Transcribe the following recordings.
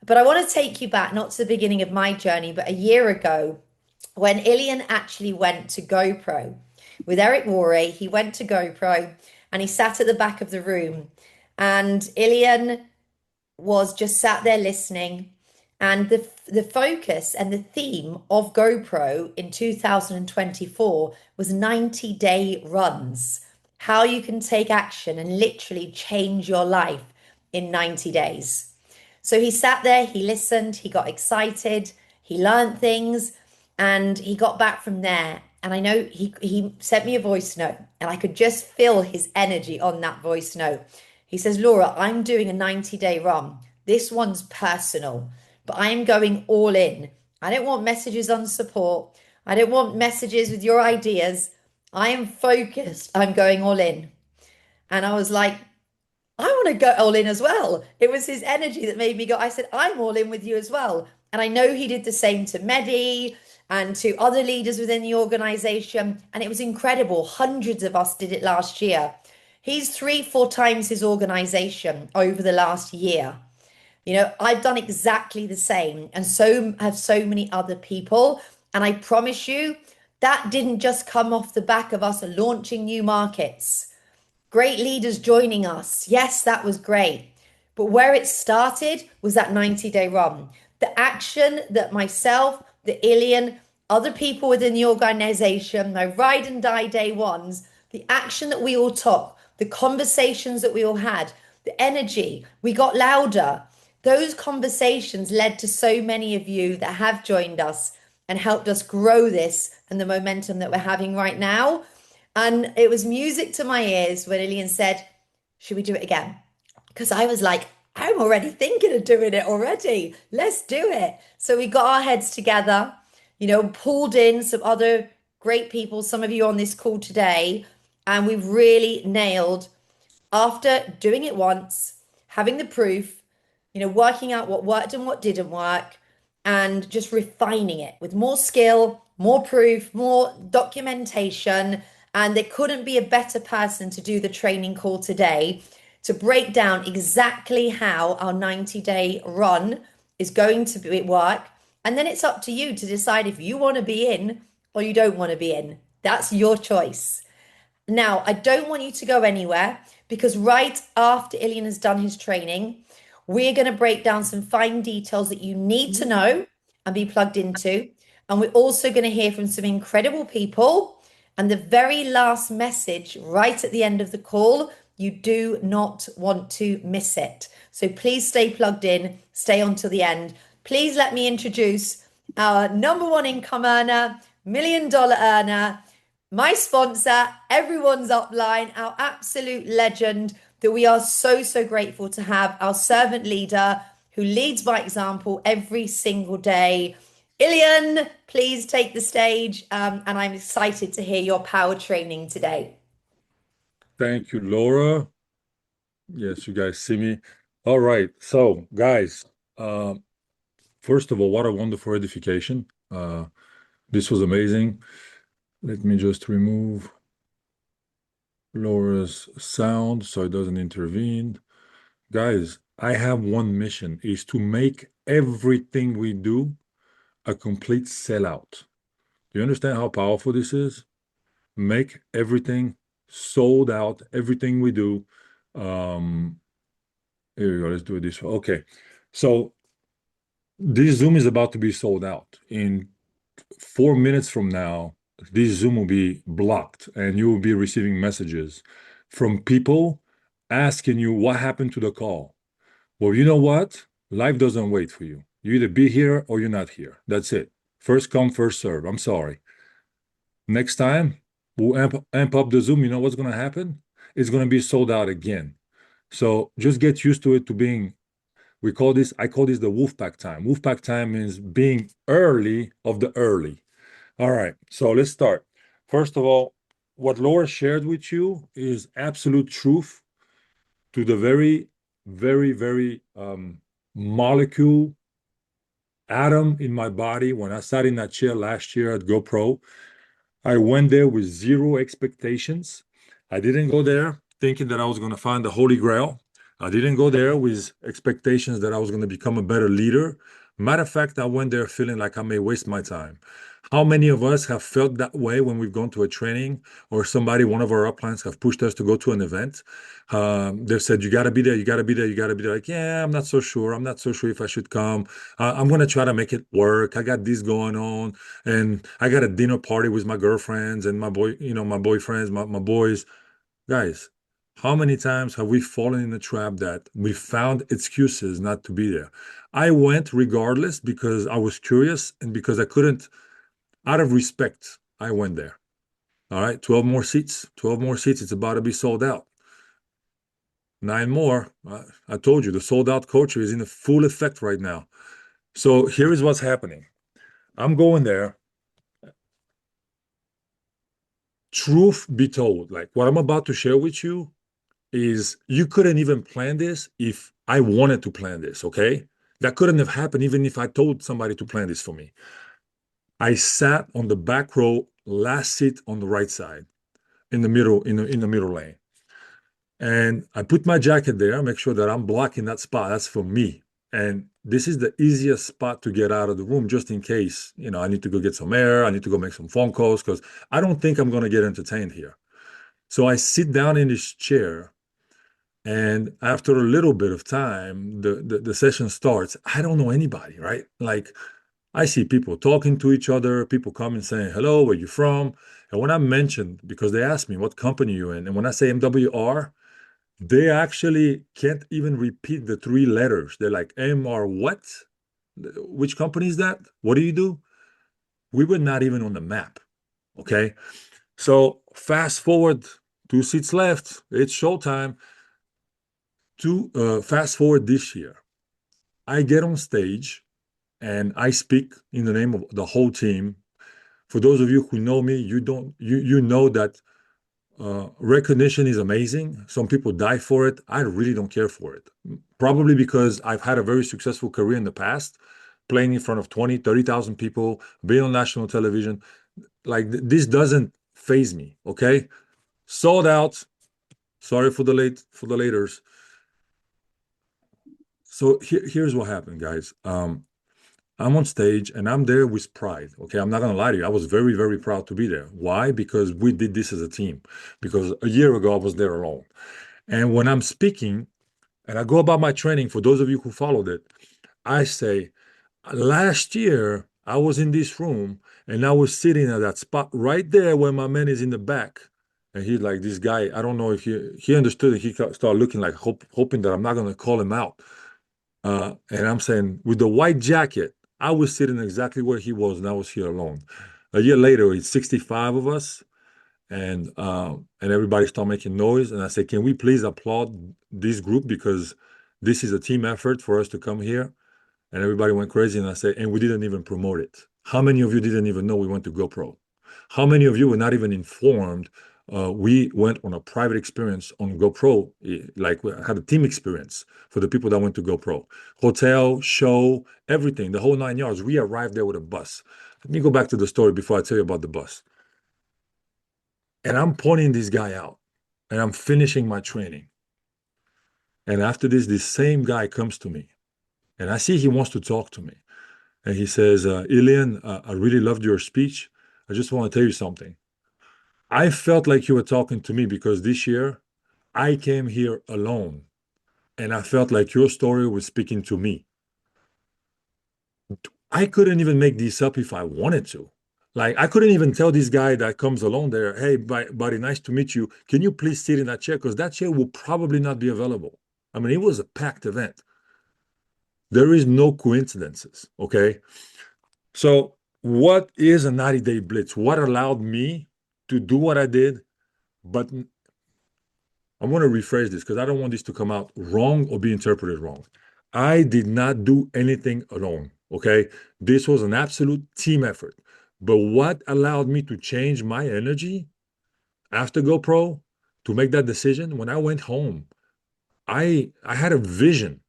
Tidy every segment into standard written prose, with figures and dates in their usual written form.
But I want to take you back, not to the beginning of my journey, but a year ago when Ilian actually went to GoPro with Eric Worre. He went to GoPro and he sat at the back of the room, and Ilian was just sat there listening. And the focus and the theme of GoPro in 2024 was 90-day runs. How you can take action and literally change your life in 90 days. So he sat there, he listened, he got excited, he learned things, and he got back from there. And I know he sent me a voice note, and I could just feel his energy on that voice note. He says, Laura, I'm doing a 90-day run. This one's personal, but I am going all in. I don't want messages on support. I don't want messages with your ideas. I am focused. I'm going all in. And I was like, I want to go all in as well. It was his energy that made me go, I said, I'm all in with you as well. And I know he did the same to Mehdi and to other leaders within the organization. And it was incredible. Hundreds of us did it last year. He's three, four times his organization over the last year. I've done exactly the same, and so have so many other people. And I promise you, that didn't just come off the back of us launching new markets. Great leaders joining us. Yes, that was great. But where it started was that 90-day run. The action that myself, the Ilian, other people within the organization, my ride and die day ones, the action that we all took, the conversations that we all had, the energy, we got louder. Those conversations led to so many of you that have joined us and helped us grow this and the momentum that we're having right now. And it was music to my ears when Ilian said, should we do it again? Because I was like, I'm already thinking of doing it already. Let's do it. So we got our heads together, pulled in some other great people, some of you on this call today, and we really nailed, after doing it once, having the proof, working out what worked and what didn't work, and just refining it with more skill, more proof, more documentation. And there couldn't be a better person to do the training call today to break down exactly how our 90-day run is going to work. And then it's up to you to decide if you want to be in or you don't want to be in. That's your choice. Now, I don't want you to go anywhere, because right after Ilian has done his training, we're going to break down some fine details that you need to know and be plugged into. And we're also going to hear from some incredible people. And the very last message right at the end of the call, you do not want to miss it. So please stay plugged in, stay on till the end. Please let me introduce our number one income earner, $1 million earner, my sponsor, everyone's upline, our absolute legend that we are so, so grateful to have, our servant leader who leads by example every single day. Ilian, please take the stage, and I'm excited to hear your power training today. Thank you, Laura. Yes, you guys see me. All right. So, guys, uh, first of all, what a wonderful edification. This was amazing. Let me just remove Laura's sound so it doesn't intervene. Guys, I have one mission, is to make everything we do a complete sellout. Do you understand how powerful this is? Make everything sold out, everything we do. Um, Here we go. Let's do it this way. Okay. So this Zoom is about to be sold out. In 4 minutes from now, this Zoom will be blocked and you will be receiving messages from people asking you what happened to the call. Well, you know what? Life doesn't wait for you. You either be here or you're not here. That's it. First come, first serve. I'm sorry. Next time, we'll amp up the Zoom. You know what's going to happen? It's going to be sold out again. So just get used to it, to being, I call this the Wolfpack time. Wolfpack time means being early of the early. All right, so let's start. First of all, what Laura shared with you is absolute truth to the very, very, very molecule atom in my body. When I sat in that chair last year at GoPro, I went there with zero expectations. I didn't go there thinking that I was going to find the Holy Grail. I didn't go there with expectations that I was going to become a better leader. Matter of fact, I went there feeling like I may waste my time. How many of us have felt that way when we've gone to a training or somebody, one of our uplines, have pushed us to go to an event? They've said, you got to be there, you got to be there, you got to be there. Like, yeah, I'm not so sure. I'm not so sure if I should come. I'm going to try to make it work. I got this going on. And I got a dinner party with my girlfriends and my boy, my boyfriends, my boys. Guys, how many times have we fallen in the trap that we found excuses not to be there? I went regardless because I was curious and because I couldn't, out of respect, I went there. All right, 12 more seats, 12 more seats. It's about to be sold out. Nine more. I told you the sold out culture is in full effect right now. So here is what's happening. I'm going there. Truth be told, like what I'm about to share with you is you couldn't even plan this if I wanted to plan this, okay? That couldn't have happened even if I told somebody to plan this for me. I sat on the back row, last seat on the right side, in the middle, in the middle lane. And I put my jacket there, make sure that I'm blocking that spot. That's for me. And this is the easiest spot to get out of the room just in case, I need to go get some air, I need to go make some phone calls, because I don't think I'm going to get entertained here. So I sit down in this chair. And after a little bit of time, the session starts. I don't know anybody, right? Like I see people talking to each other, people coming saying, hello, where you from? And when I mentioned, because they asked me what company you in, and when I say MWR, they actually can't even repeat the three letters. They're like, MR what? Which company is that? What do you do? We were not even on the map. Okay. So fast forward, two seats left. It's showtime. To fast forward this year, I get on stage and I speak in the name of the whole team. For those of you who know me, you know that recognition is amazing. Some people die for it. I really don't care for it. Probably because I've had a very successful career in the past, playing in front of 20, 30,000 people, being on national television. Like this doesn't phase me. Okay, sold out. Sorry for the laters. So here's what happened, guys. I'm on stage and I'm there with pride. Okay, I'm not gonna lie to you. I was very, very proud to be there. Why? Because we did this as a team. Because a year ago I was there alone. And when I'm speaking and I go about my training, for those of you who followed it, I say, last year I was in this room and I was sitting at that spot right there where my man is in the back. And he's like, this guy, I don't know if he understood it. He started looking like hoping that I'm not gonna call him out. And I'm saying, with the white jacket, I was sitting exactly where he was, and I was here alone. A year later, it's 65 of us, and everybody started making noise. And I said, can we please applaud this group because this is a team effort for us to come here? And everybody went crazy. And I said, and we didn't even promote it. How many of you didn't even know we went to GoPro? How many of you were not even informed? We went on a private experience on GoPro, like we had a team experience for the people that went to GoPro. Hotel, show, everything, the whole 9 yards. We arrived there with a bus. Let me go back to the story before I tell you about the bus. And I'm pointing this guy out, and I'm finishing my training. And after this same guy comes to me, and I see he wants to talk to me. And he says, Ilian, I really loved your speech. I just want to tell you something. I felt like you were talking to me because this year I came here alone and I felt like your story was speaking to me. I couldn't even make this up if I wanted to. Like, I couldn't even tell this guy that comes along there, hey, buddy, nice to meet you. Can you please sit in that chair? Because that chair will probably not be available. I mean, it was a packed event. There is no coincidences, okay? So, what is a 90-day blitz? What allowed me to do what I did? But I want to rephrase this because I don't want this to come out wrong or be interpreted wrong. I did not do anything alone. Okay. This was an absolute team effort. But what allowed me to change my energy after GoPro to make that decision when I went home, I had a vision.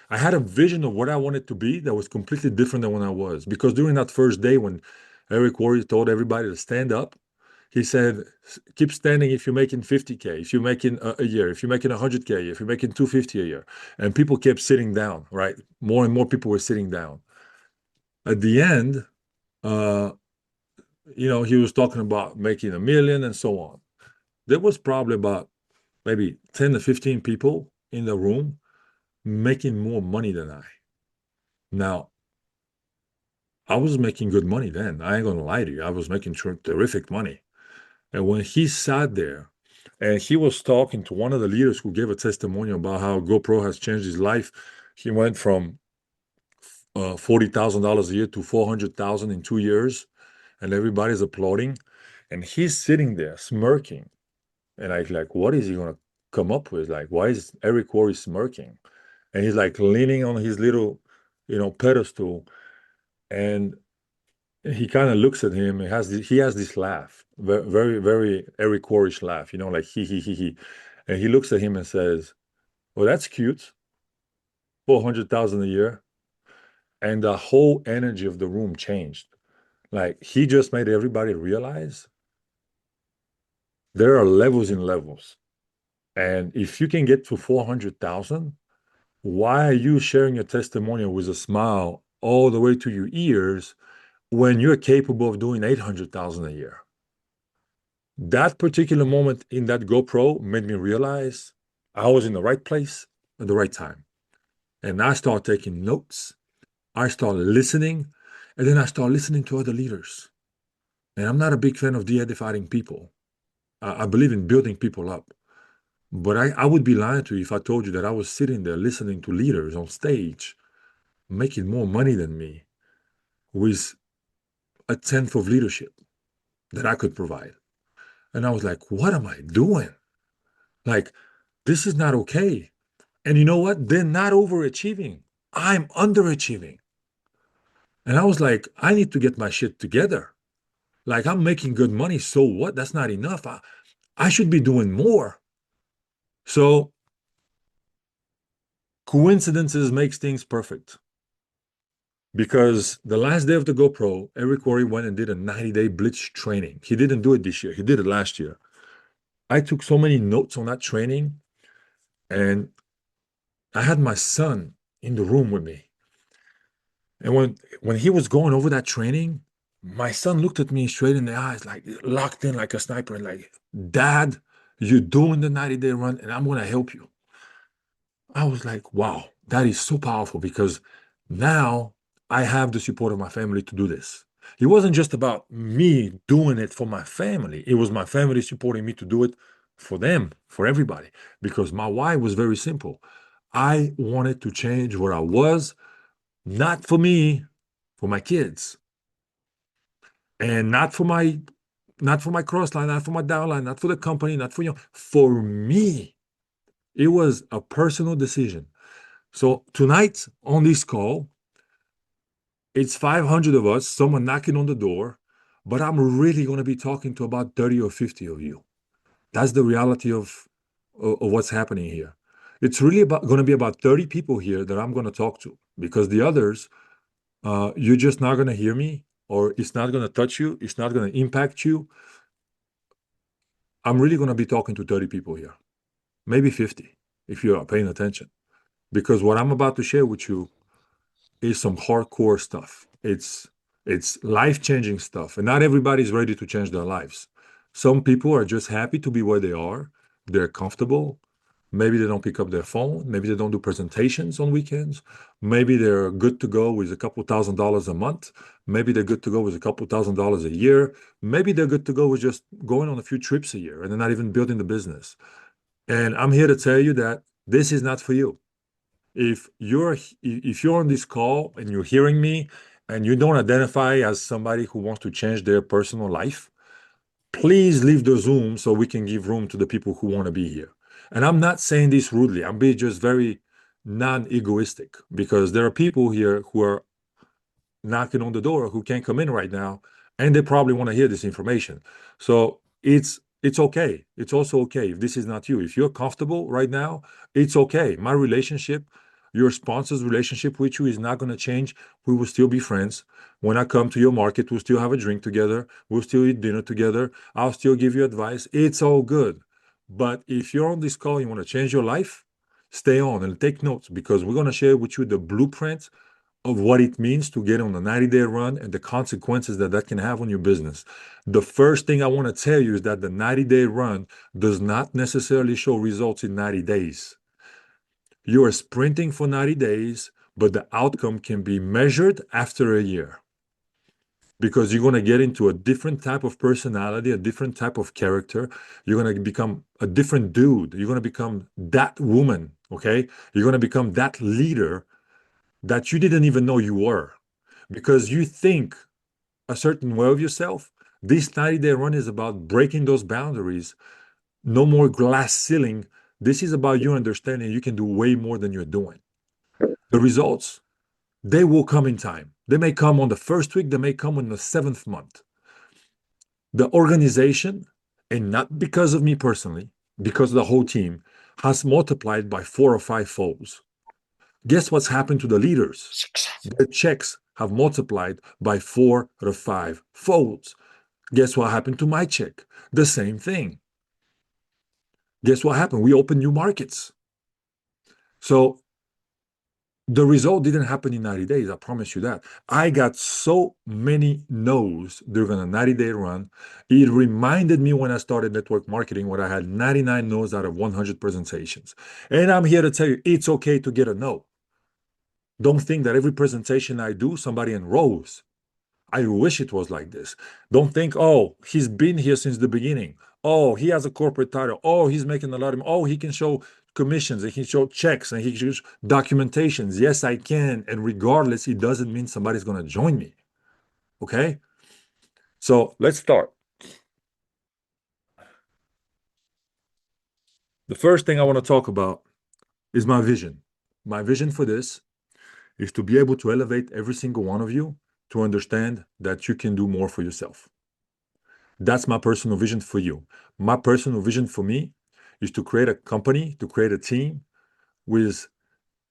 I had a vision of what I wanted to be that was completely different than when I was. Because during that first day when Eric Worre told everybody to stand up, He said, keep standing if you're making 50K, if you're making a year, if you're making 100K, if you're making 250 a year. And people kept sitting down, right? More and more people were sitting down. At the end, uh, he was talking about making 1 million and so on. There was probably about maybe 10 to 15 people in the room making more money than I. Now, I was making good money then. I ain't gonna lie to you. I was making terrific money. And when he sat there and he was talking to one of the leaders who gave a testimonial about how GoPro has changed his life, he went from $40,000 a year to 400,000 in 2 years, and everybody's applauding. And he's sitting there smirking. And I like, what is he gonna come up with? Like, why is Eric Worre smirking? And he's like leaning on his little, pedestal, and he kind of looks at him. He has this laugh, very, very Eric Worre laugh, like he, and he looks at him and says, "Well, that's cute, 400,000 a year." And the whole energy of the room changed. Like he just made everybody realize there are levels in levels, and if you can get to 400,000, why are you sharing your testimonial with a smile all the way to your ears when you're capable of doing 800,000 a year? That particular moment in that GoPro made me realize I was in the right place at the right time. And I started taking notes. I started listening. And then I started listening to other leaders. And I'm not a big fan of de-edifying people. I believe in building people up. But I would be lying to you if I told you that I was sitting there listening to leaders on stage making more money than me with a tenth of leadership that I could provide. And I was like, what am I doing? Like, this is not okay. And you know what? They're not overachieving. I'm underachieving. And I was like, I need to get my shit together. Like, I'm making good money. So what? That's not enough. I should be doing more. So coincidences makes things perfect. Because the last day of the GoPro, Eric Worre went and did a 90-day blitz training. He didn't do it this year. He did it last year. I took so many notes on that training, and I had my son in the room with me. And when he was going over that training, my son looked at me straight in the eyes, like locked in like a sniper, and like, Dad, you're doing the 90-day run, and I'm gonna help you. I was like, wow, that is so powerful because now I have the support of my family to do this. It wasn't just about me doing it for my family. It was my family supporting me to do it for them, for everybody. Because my why was very simple. I wanted to change where I was, not for me, for my kids. And not for my cross line, not for my downline, not for the company, not for me. It was a personal decision. So tonight on this call, it's 500 of us, someone knocking on the door, but I'm really going to be talking to about 30 or 50 of you. That's the reality of what's happening here. It's really going to be about 30 people here that I'm going to talk to because the others, you're just not going to hear me or it's not going to touch you. It's not going to impact you. I'm really going to be talking to 30 people here, maybe 50 if you are paying attention. Because what I'm about to share with you is some hardcore stuff. It's life-changing stuff, and not everybody's ready to change their lives. Some people are just happy to be where they are. They're comfortable. Maybe they don't pick up their phone. Maybe they don't do presentations on weekends. Maybe they're good to go with a couple $1,000s a month. Maybe they're good to go with a couple $1,000s a year. Maybe they're good to go with just going on a few trips a year and they're not even building the business. And I'm here to tell you that this is not for you. If you're on this call and you're hearing me and you don't identify as somebody who wants to change their personal life, please leave the Zoom so we can give room to the people who want to be here. And I'm not saying this rudely. I'm being just very non-egoistic because there are people here who are knocking on the door who can't come in right now, and they probably want to hear this information. So it's okay. It's also okay if this is not you. If you're comfortable right now, it's okay. My relationship Your sponsor's relationship with you is not going to change. We will still be friends. When I come to your market, we'll still have a drink together. We'll still eat dinner together. I'll still give you advice. It's all good. But if you're on this call, and you want to change your life, stay on and take notes because we're going to share with you the blueprint of what it means to get on a 90-day run and the consequences that that can have on your business. The first thing I want to tell you is that the 90-day run does not necessarily show results in 90 days. You are sprinting for 90 days, but the outcome can be measured after a year because you're going to get into a different type of personality, a different type of character. You're going to become a different dude. You're going to become that woman, okay? You're going to become that leader that you didn't even know you were because you think a certain way of yourself. This 90-day run is about breaking those boundaries. No more glass ceiling. This is about you understanding you can do way more than you're doing. The results, they will come in time. They may come on the first week, they may come in the seventh month. The organization, and not because of me personally, because of the whole team, has multiplied by 4 or 5 folds. Guess what's happened to the leaders? Their checks have multiplied by 4 or 5 folds. Guess what happened to my check? The same thing. Guess what happened? We opened new markets. So the result didn't happen in 90 days. I promise you that. I got so many no's during a 90-day run. It reminded me when I started network marketing where I had 99 no's out of 100 presentations. And I'm here to tell you, it's okay to get a no. Don't think that every presentation I do, somebody enrolls. I wish it was like this. Don't think, oh, he's been here since the beginning. Oh, he has a corporate title. Oh, he's making a lot of, oh, he can show commissions and he can show checks and he can show documentations. Yes, I can. And regardless, it doesn't mean somebody's going to join me. Okay. So let's start. The first thing I want to talk about is my vision. My vision for this is to be able to elevate every single one of you to understand that you can do more for yourself. That's my personal vision for you. My personal vision for me is to create a company, to create a team with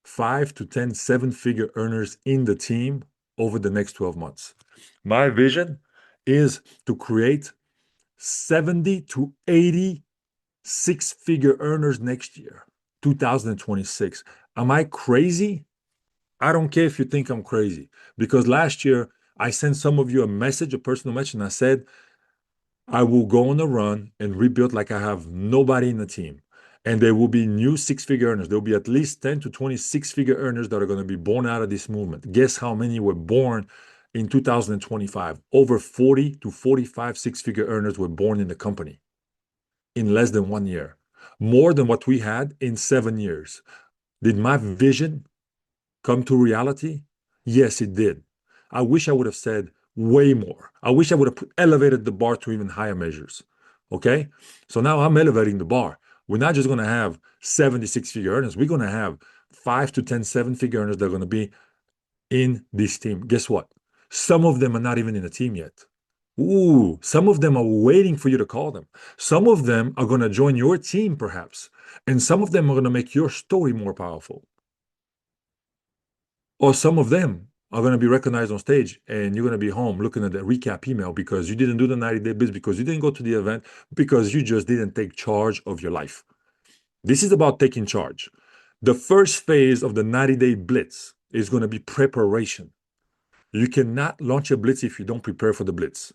5 to 10 7-figure earners in the team over the next 12 months. My vision is to create 70 to 80 6-figure earners next year, 2026. Am I crazy? I don't care if you think I'm crazy because last year I sent some of you a message, a personal message, and I said, I will go on a run and rebuild like I have nobody in the team. And there will be new 6-figure earners. There will be at least 10 to 20 6-figure earners that are going to be born out of this movement. Guess how many were born in 2025? Over 40 to 45 6-figure earners were born in the company in less than 1 year. More than what we had in 7 years. Did my vision come to reality? Yes, it did. I wish I would have said way more. I wish I would have elevated the bar to even higher measures. Okay? So now I'm elevating the bar. We're not just going to have 76-figure earners. We're going to have 5 to 10 7-figure earners that are going to be in this team. Guess what? Some of them are not even in the team yet. Ooh, some of them are waiting for you to call them. Some of them are going to join your team, perhaps. And some of them are going to make your story more powerful. Or some of them are going to be recognized on stage and you're going to be home looking at the recap email because you didn't do the 90-day biz, because you didn't go to the event, because you just didn't take charge of your life. This is about taking charge. The first phase of the 90-day blitz is going to be preparation. You cannot launch a blitz if you don't prepare for the blitz.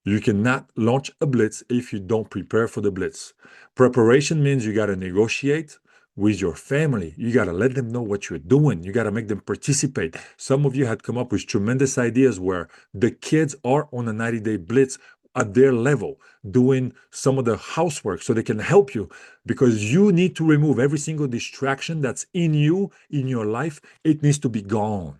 You cannot launch a blitz if you don't prepare for the blitz. Preparation means you got to negotiate with your family. You got to let them know what you're doing. You got to make them participate. Some of you had come up with tremendous ideas where the kids are on a 90-day blitz at their level, doing some of the housework so they can help you, because you need to remove every single distraction that's in you, in your life. It needs to be gone.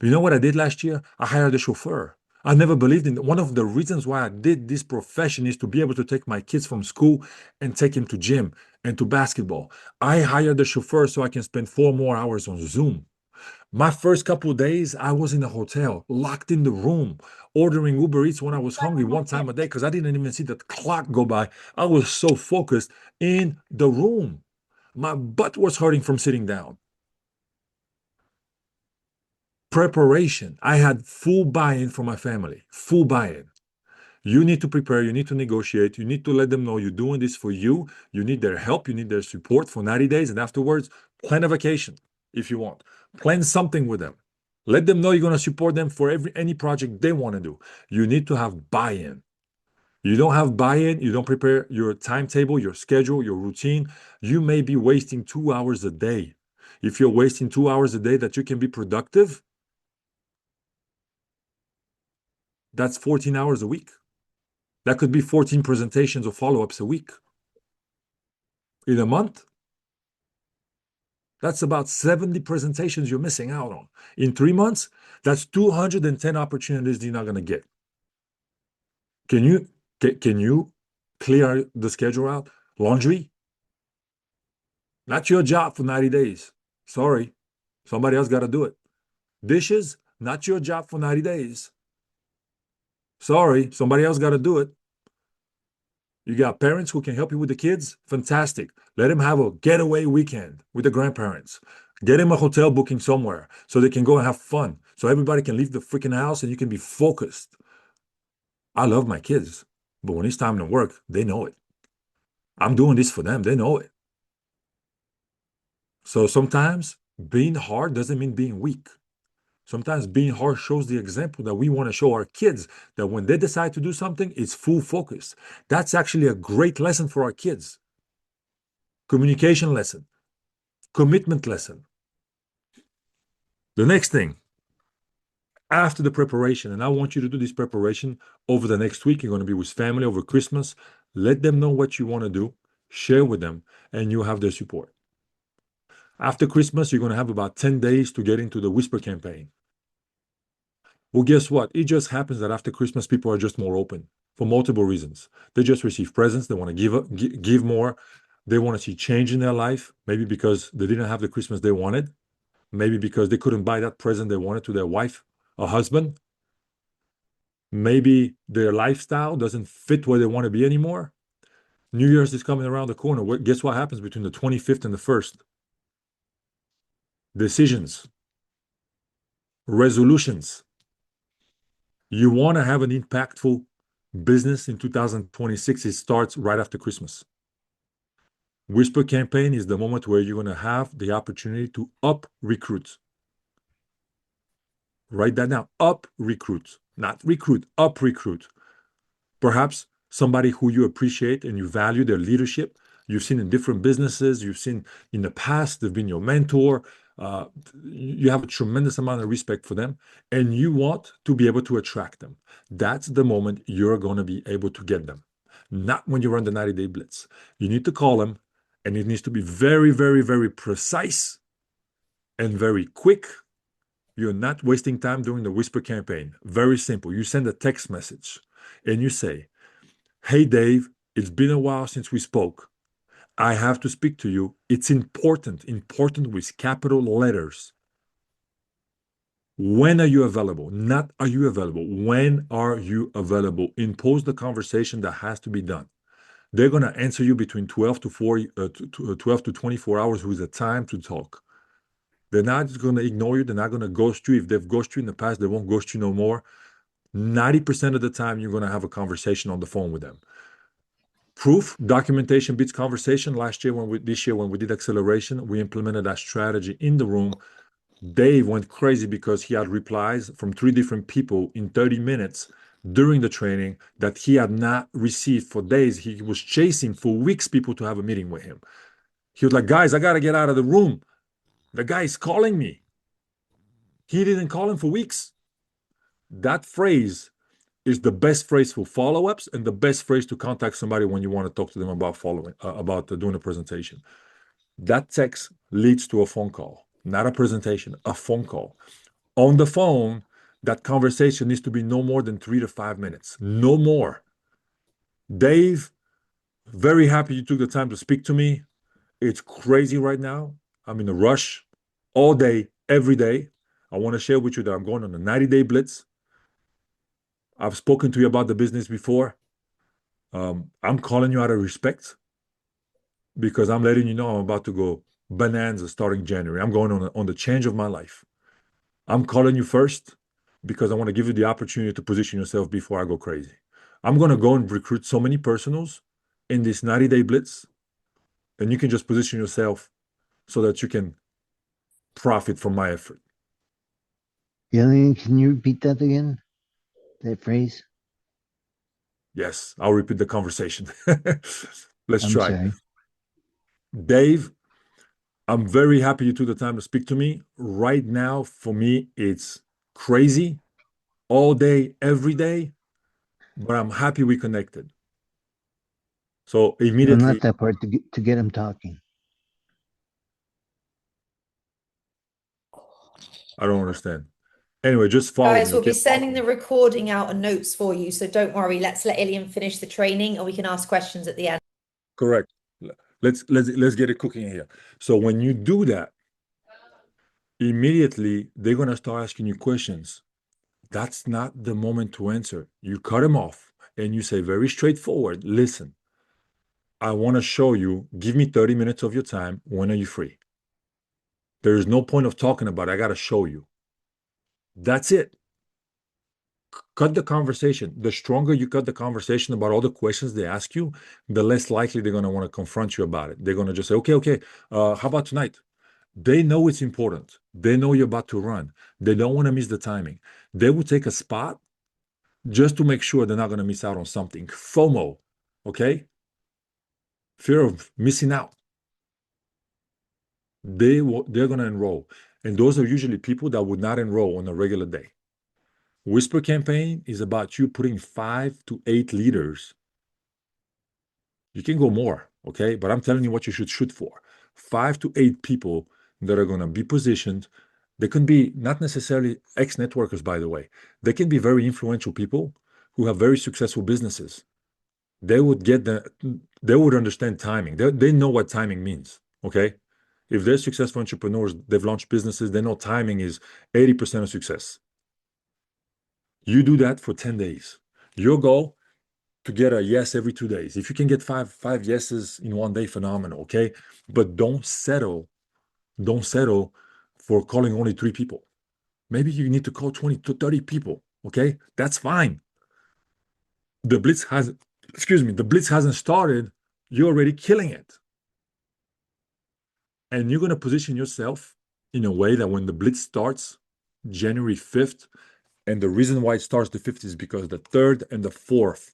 You know what I did last year? I hired a chauffeur. I never believed in it. One of the reasons why I did this profession is to be able to take my kids from school and take him to gym and to basketball. I hired a chauffeur so I can spend 4 more hours on Zoom. My first couple of days, I was in a hotel, locked in the room, ordering Uber Eats when I was hungry 1 time a day because I didn't even see the clock go by. I was so focused in the room. My butt was hurting from sitting down. Preparation. I had full buy-in from my family, full buy-in. You need to prepare, you need to negotiate, you need to let them know you're doing this for you. You need their help, you need their support for 90 days, and afterwards, plan a vacation if you want. Plan something with them. Let them know you're going to support them for any project they want to do. You need to have buy-in. You don't have buy-in, you don't prepare your timetable, your schedule, your routine, you may be wasting 2 hours a day. If you're wasting 2 hours a day that you can be productive, that's 14 hours a week. That could be 14 presentations or follow-ups a week. In a month, that's about 70 presentations you're missing out on. In 3 months, that's 210 opportunities you're not going to get. Can you clear the schedule out? Laundry, not your job for 90 days. Sorry, somebody else got to do it. Dishes, not your job for 90 days. Sorry, somebody else got to do it. You got parents who can help you with the kids? Fantastic. Let them have a getaway weekend with the grandparents. Get them a hotel booking somewhere so they can go and have fun. So everybody can leave the freaking house and you can be focused. I love my kids, but when it's time to work, they know it. I'm doing this for them. They know it. So sometimes being hard doesn't mean being weak. Sometimes being hard shows the example that we want to show our kids that when they decide to do something, it's full focus. That's actually a great lesson for our kids. Communication lesson, commitment lesson. The next thing, after the preparation, and I want you to do this preparation over the next week, you're going to be with family over Christmas. Let them know what you want to do, share with them, and you have their support. After Christmas, you're going to have about 10 days to get into the Whisper campaign. Well, guess what? It just happens that after Christmas, people are just more open for multiple reasons. They just receive presents. They want to give more. They want to see change in their life. Maybe because they didn't have the Christmas they wanted. Maybe because they couldn't buy that present they wanted to their wife or husband. Maybe their lifestyle doesn't fit where they want to be anymore. New Year's is coming around the corner. Guess what happens between the 25th and the 1st? Decisions, resolutions. You want to have an impactful business in 2026, it starts right after Christmas. Whisper campaign is the moment where you're going to have the opportunity to up recruit. Write that down. Up recruit, not recruit, up recruit. Perhaps somebody who you appreciate and you value their leadership. You've seen in different businesses, you've seen in the past, they've been your mentor. Uh, you have a tremendous amount of respect for them and you want to be able to attract them. That's the moment you're going to be able to get them. Not when you run the 90-day blitz. You need to call them and it needs to be very, very, very precise and very quick. You're not wasting time doing the Whisper campaign. Very simple. You send a text message and you say, "Hey, Dave, it's been a while since we spoke. I have to speak to you. It's important, important with capital letters. When are you available? Not are you available. When are you available? Impose the conversation that has to be done. They're going to answer you between 12 to 12 to 24 hours with the time to talk. They're not just going to ignore you. They're not going to ghost you. If they've ghosted you in the past, they won't ghost you no more. 90% of the time, you're going to have a conversation on the phone with them. Proof, documentation beats conversation. This year when we did acceleration, we implemented that strategy in the room. Dave went crazy because he had replies from 3 different people in 30 minutes during the training that he had not received for days. He was chasing for weeks people to have a meeting with him. He was like, "Guys, I got to get out of the room. The guy is calling me." He didn't call him for weeks. That phrase is the best phrase for follow-ups and the best phrase to contact somebody when you want to talk to them about doing a presentation. That text leads to a phone call, not a presentation, a phone call. On the phone, that conversation needs to be no more than 3 to 5 minutes, no more. Dave, very happy you took the time to speak to me. It's crazy right now. I'm in a rush all day, every day. I want to share with you that I'm going on a 90-day blitz. I've spoken to you about the business before. I'm calling you out of respect. because I'm letting you know I'm about to go bonanza starting January. I'm going on the change of my life. I'm calling you first because I want to give you the opportunity to position yourself before I go crazy. I'm going to go and recruit so many personals in this 90-day blitz, and you can just position yourself so that you can profit from my effort. Alien, can you repeat that again? That phrase? Yes, I'll repeat the conversation. Let's I'm try. sorry. Dave, I'm very happy you took the time to speak to me. Right now, for me, it's crazy all day, every day, but I'm happy we connected. So No, not immediately, that part. To get him talking. I don't understand. Anyway, just follow me, Guys, we'll okay? be sending the recording out and notes for you, so don't worry. Let's let Ilian finish the training and we can ask questions at the end. Correct. Let's get it cooking here. So when you do that, immediately they're gonna start asking you questions. That's not the moment to answer. You cut them off and you say very straightforward, listen, I want to show you, give me 30 minutes of your time. When are you free? There is no point of talking about it. I got to show you. That's it. Cut the conversation. The stronger you cut the conversation about all the questions they ask you, the less likely they're going to want to confront you about it. They're going to just say, okay, how about tonight? They know it's important. They know you're about to run. They don't want to miss the timing. They will take a spot just to make sure they're not going to miss out on something. FOMO, okay? Fear of missing out. They're going to enroll. And those are usually people that would not enroll on a regular day. Whisper campaign is about you putting 5 to 8 leaders. You can go more, okay? But I'm telling you what you should shoot for. 5 to 8 people that are going to be positioned. They can be not necessarily ex-networkers, by the way. They can be very influential people who have very successful businesses. They would understand timing. They know what timing means, okay? If they're successful entrepreneurs, they've launched businesses, they know timing is 80% of success. You do that for 10 days. Your goal to get a yes every 2 days. If you can get five yeses in one day, phenomenal, okay? But don't settle for calling only 3 people. Maybe you need to call 20 to 30 people, okay? That's fine. The blitz hasn't started. You're already killing it. And you're going to position yourself in a way that when the blitz starts January 5th, and the reason why it starts the 5th is because the 3rd and the 4th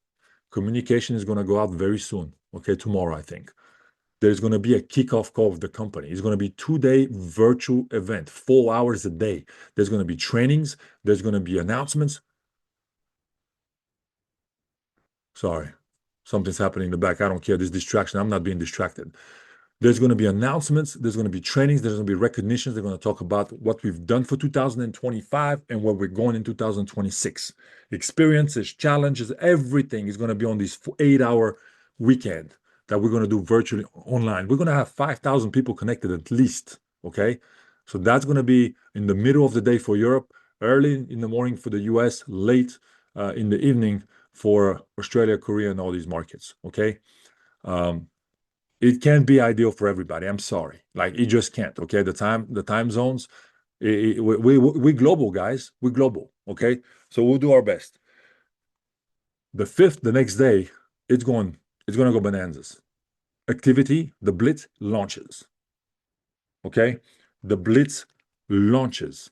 communication is going to go out very soon. Okay, tomorrow, I think. There's going to be a kickoff call of the company. It's going to be 2-day virtual event, 4 hours a day. There's going to be trainings. There's going to be announcements. Sorry, something's happening in the back. I don't care. This distraction. I'm not being distracted. There's going to be announcements. There's going to be trainings. There's going to be recognitions. They're going to talk about what we've done for 2025 and where we're going in 2026. Experiences, challenges, everything is going to be on this 8-hour weekend that we're going to do virtually online. We're going to have 5,000 people connected at least. Okay. So that's going to be in the middle of the day for Europe, early in the morning for the US, late in the evening for Australia, Korea, and all these markets. Okay. It can't be ideal for everybody. I'm sorry. Like it just can't. Okay. The time zones, we global guys. We're global. Okay. So we'll do our best. The 5th, the next day, it's going to go bananas. Activity, the blitz launches. Okay. The blitz launches.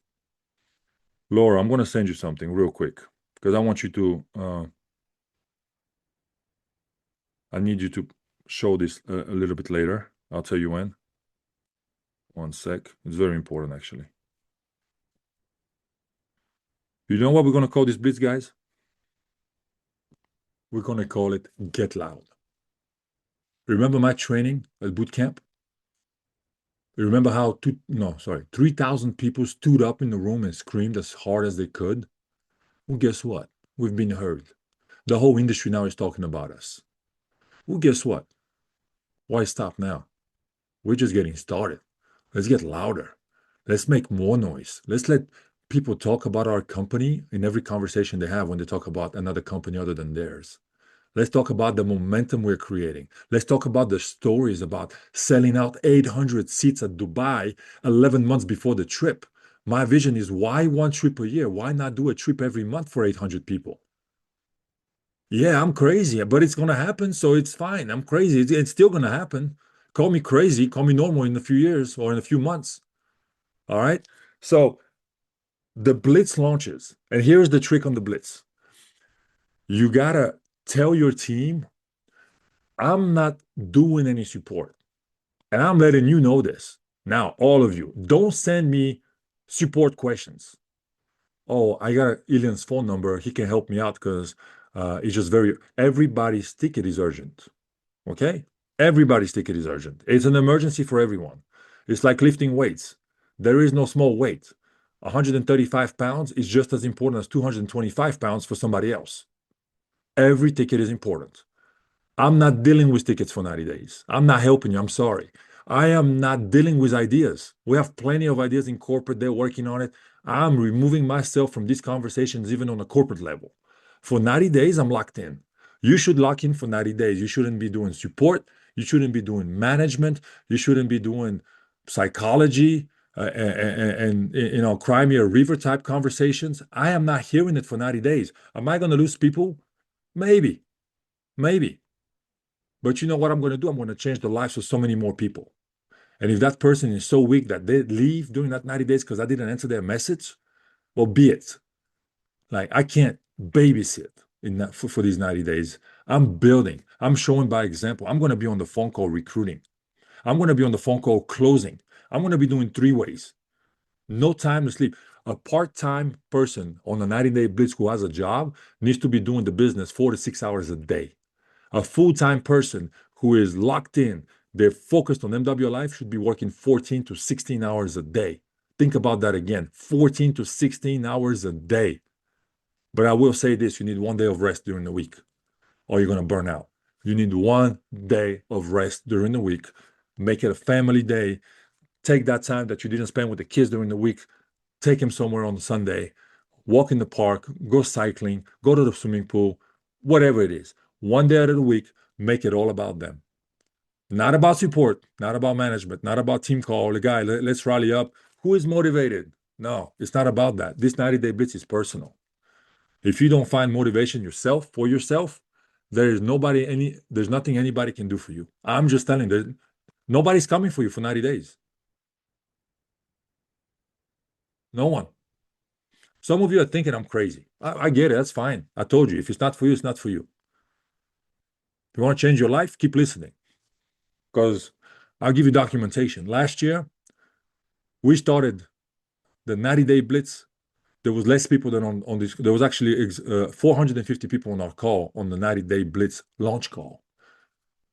Laura, I'm going to send you something real quick because I want you to, I need you to show this a little bit later. I'll tell you when. One sec. It's very important, actually. You know what we're going to call this blitz, guys? We're going to call it Get Loud. Remember my training at boot camp? You remember how 3,000 people stood up in the room and screamed as hard as they could? Well, guess what? We've been heard. The whole industry now is talking about us. Well, guess what? Why stop now? We're just getting started. Let's get louder. Let's make more noise. Let's let people talk about our company in every conversation they have when they talk about another company other than theirs. Let's talk about the momentum we're creating. Let's talk about the stories about selling out 800 seats at Dubai 11 months before the trip. My vision is, why one trip a year? Why not do a trip every month for 800 people? Yeah, I'm crazy, but it's going to happen, so it's fine. I'm crazy. It's still going to happen. Call me crazy, call me normal in a few years or in a few months. All right. So the Blitz launches, and here's the trick on the Blitz. You got to tell your team, I'm not doing any support. And I'm letting you know this. Now, all of you, don't send me support questions. Oh, I got Ilian's phone number. He can help me out because it's just everybody's ticket is urgent. Okay? Everybody's ticket is urgent. It's an emergency for everyone. It's like lifting weights. There is no small weight. 135 pounds is just as important as 225 pounds for somebody else. Every ticket is important. I'm not dealing with tickets for 90 days. I'm not helping you. I'm sorry. I am not dealing with ideas. We have plenty of ideas in corporate. They're working on it. I'm removing myself from these conversations, even on a corporate level. For 90 days, I'm locked in. You should lock in for 90 days. You shouldn't be doing support. You shouldn't be doing management. You shouldn't be doing psychology and cry me a river type conversations. I am not hearing it for 90 days. Am I going to lose people? Maybe. Maybe. But you know what I'm going to do? I'm going to change the lives of so many more people. And if that person is so weak that they leave during that 90 days because I didn't answer their message, well, be it. Like, I can't babysit in that for these 90 days. I'm building. I'm showing by example. I'm going to be on the phone call recruiting. I'm going to be on the phone call closing. I'm going to be doing 3 ways. No time to sleep. A part-time person on a 90-day blitz who has a job needs to be doing the business 4 to 6 hours a day. A full-time person who is locked in, they're focused on MW life, should be working 14 to 16 hours a day. Think about that again, 14 to 16 hours a day. But I will say this, you need 1 day of rest during the week or you're going to burn out. You need 1 day of rest during the week. Make it a family day. Take that time that you didn't spend with the kids during the week. Take them somewhere on Sunday. Walk in the park, go cycling, go to the swimming pool, whatever it is. 1 day out of the week, make it all about them. Not about support, not about management, not about team call. The guy, let's rally up. Who is motivated? No, it's not about that. This 90-day blitz is personal. If you don't find motivation for yourself, there's nothing anybody can do for you. I'm just telling you, nobody's coming for you for 90 days. No one. Some of you are thinking I'm crazy. I get it. That's fine. I told you, if it's not for you, it's not for you. If you want to change your life, keep listening. Because I'll give you documentation. Last year, we started the 90-day blitz. There was less people than on this. There was actually 450 people on our call on the 90-day blitz launch call.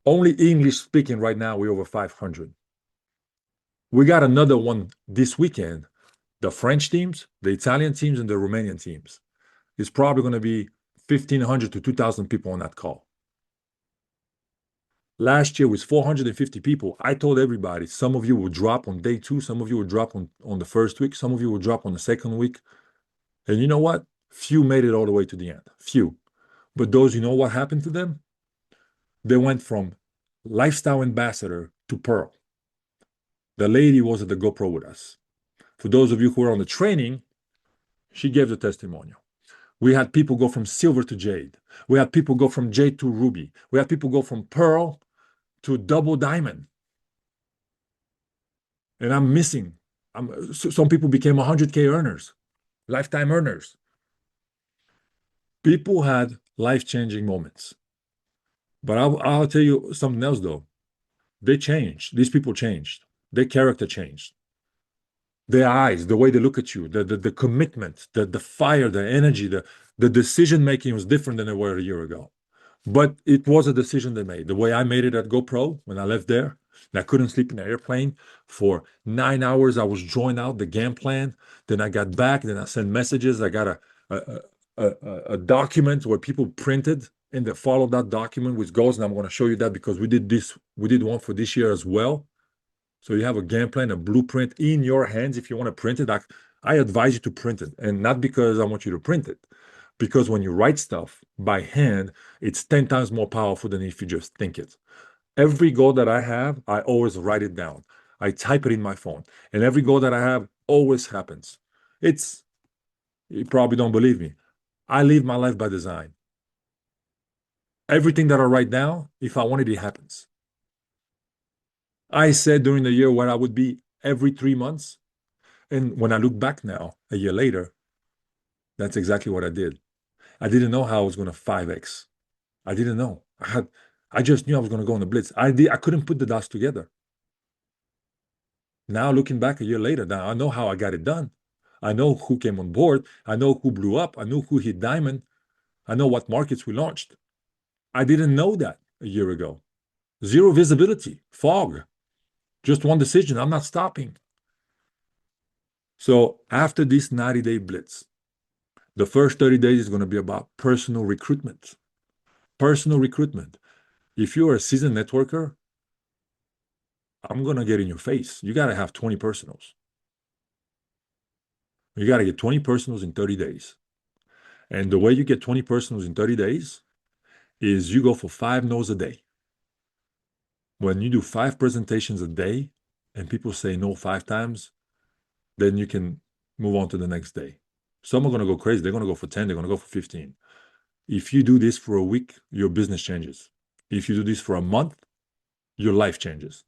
Only English speaking right now, we're over 500. We got another one this weekend. The French teams, the Italian teams, and the Romanian teams. It's probably going to be 1,500 to 2,000 people on that call. Last year was 450 people. I told everybody, some of you will drop on day 2, some of you will drop on the first week, some of you will drop on the second week. And you know what? Few made it all the way to the end. Few. But those, you know what happened to them? They went from lifestyle ambassador to Pearl. The lady was at the GoPro with us. For those of you who are on the training, she gave the testimonial. We had people go from silver to jade. We had people go from jade to ruby. We had people go from pearl to double diamond. And I'm missing. Some people became 100K earners, lifetime earners. People had life-changing moments. But I'll tell you something else, though. They changed. These people changed. Their character changed. Their eyes, the way they look at you, the commitment, the fire, the energy, the decision-making was different than they were a year ago. But it was a decision they made. The way I made it at GoPro when I left there, and I couldn't sleep in the airplane for 9 hours. I was drawing out the game plan. Then I got back. Then I sent messages. I got a document where people printed and they followed that document with goals. And I'm going to show you that because we did one for this year as well. So you have a game plan, a blueprint in your hands. If you want to print it, I advise you to print it, and not because I want you to print it, Because when you write stuff by hand, it's 10 times more powerful than if you just think it. Every goal that I have, I always write it down. I type it in my phone. And every goal that I have always happens. You probably don't believe me. I live my life by design. Everything that I write down, if I want it, it happens. I said during the year where I would be every 3 months. And when I look back now, a year later, that's exactly what I did. I didn't know how I was going to 5x. I didn't know. I just knew I was going to go on the blitz. I couldn't put the dots together. Now looking back a year later, now I know how I got it done. I know who came on board. I know who blew up. I know who hit diamond. I know what markets we launched. I didn't know that a year ago. Zero visibility, fog, just one decision. I'm not stopping. So after this 90-day blitz, the first 30 days is going to be about personal recruitment. Personal recruitment. If you're a seasoned networker, I'm going to get in your face. You got to have 20 personals. You got to get 20 personals in 30 days. And the way you get 20 personals in 30 days is you go for 5 no's a day. When you do 5 presentations a day and people say no 5 times, then you can move on to the next day. Some are going to go crazy. They're going to go for 10. They're going to go for 15. If you do this for a week, your business changes. If you do this for a month, your life changes.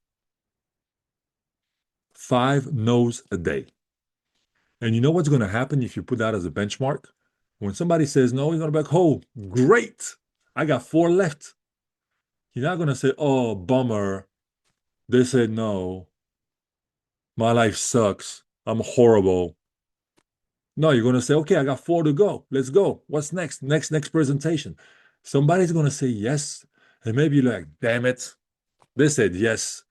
5 no's a day. And you know what's going to happen if you put that as a benchmark? When somebody says no, you're going to be like, oh, great. I got 4 left. You're not going to say, oh, bummer. They said no. My life sucks. I'm horrible. No, you're going to say, okay, I got 4 to go. Let's go. What's next? Next presentation. Somebody's going to say yes. And maybe you're like, damn it. They said yes.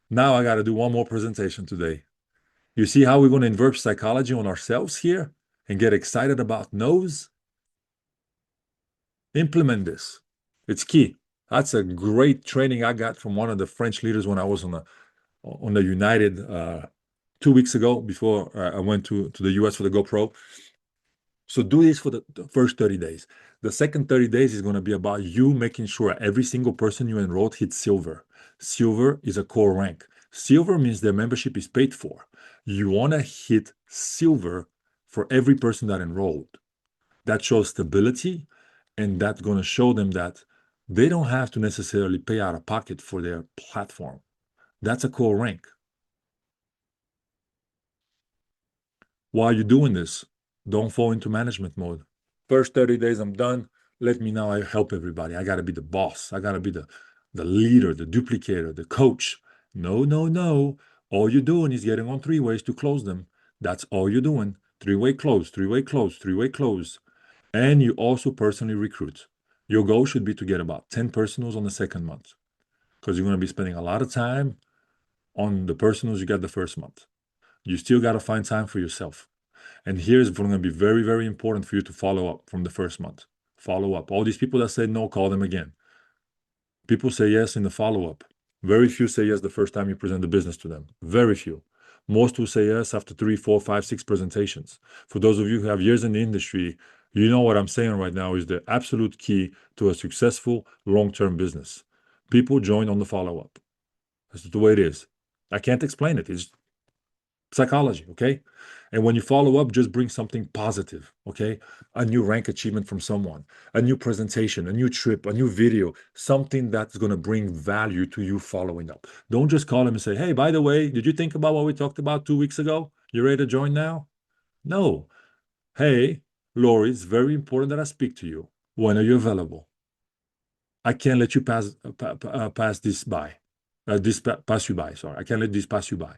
Now I got to do one more presentation today. You see how we're going to invert psychology on ourselves here and get excited about no's? Implement this. It's key. That's a great training I got from one of the French leaders when I was on the United 2 weeks ago before I went to the US for the GoPro. So do this for the first 30 days. The second 30 days is going to be about you making sure every single person you enrolled hits silver. Silver is a core rank. Silver means their membership is paid for. You want to hit silver for every person that enrolled. That shows stability, and that's going to show them that they don't have to necessarily pay out of pocket for their platform. That's a core rank. While you're doing this, don't fall into management mode. First 30 days, I'm done. Let me now I help everybody. I got to be the boss. I got to be the leader, the duplicator, the coach. No, no, no. All you're doing is getting on 3 ways to close them. That's all you're doing. 3-way close, 3-way close, 3-way close. And you also personally recruit. Your goal should be to get about 10 personals on the second month because you're going to be spending a lot of time on the personals you got the first month. You still got to find time for yourself. And here's going to be very, very important for you to follow up from the first month. Follow up. All these people that said no, call them again. People say yes in the follow-up. Very few say yes the first time you present the business to them. Very few. Most will say yes after 3, 4, 5, 6 presentations. For those of you who have years in the industry, you know what I'm saying right now is the absolute key to a successful long-term business. People join on the follow-up. That's the way it is. I can't explain it. It's psychology, okay? And when you follow up, just bring something positive, okay? A new rank achievement from someone, a new presentation, a new trip, a new video, something that's going to bring value to you following up. Don't just call them and say, hey, by the way, did you think about what we talked about 2 weeks ago? You ready to join now? No. Hey, Lori, it's very important that I speak to you. When are you available? I can't let you pass this by. Pass you by, sorry. I can't let this pass you by.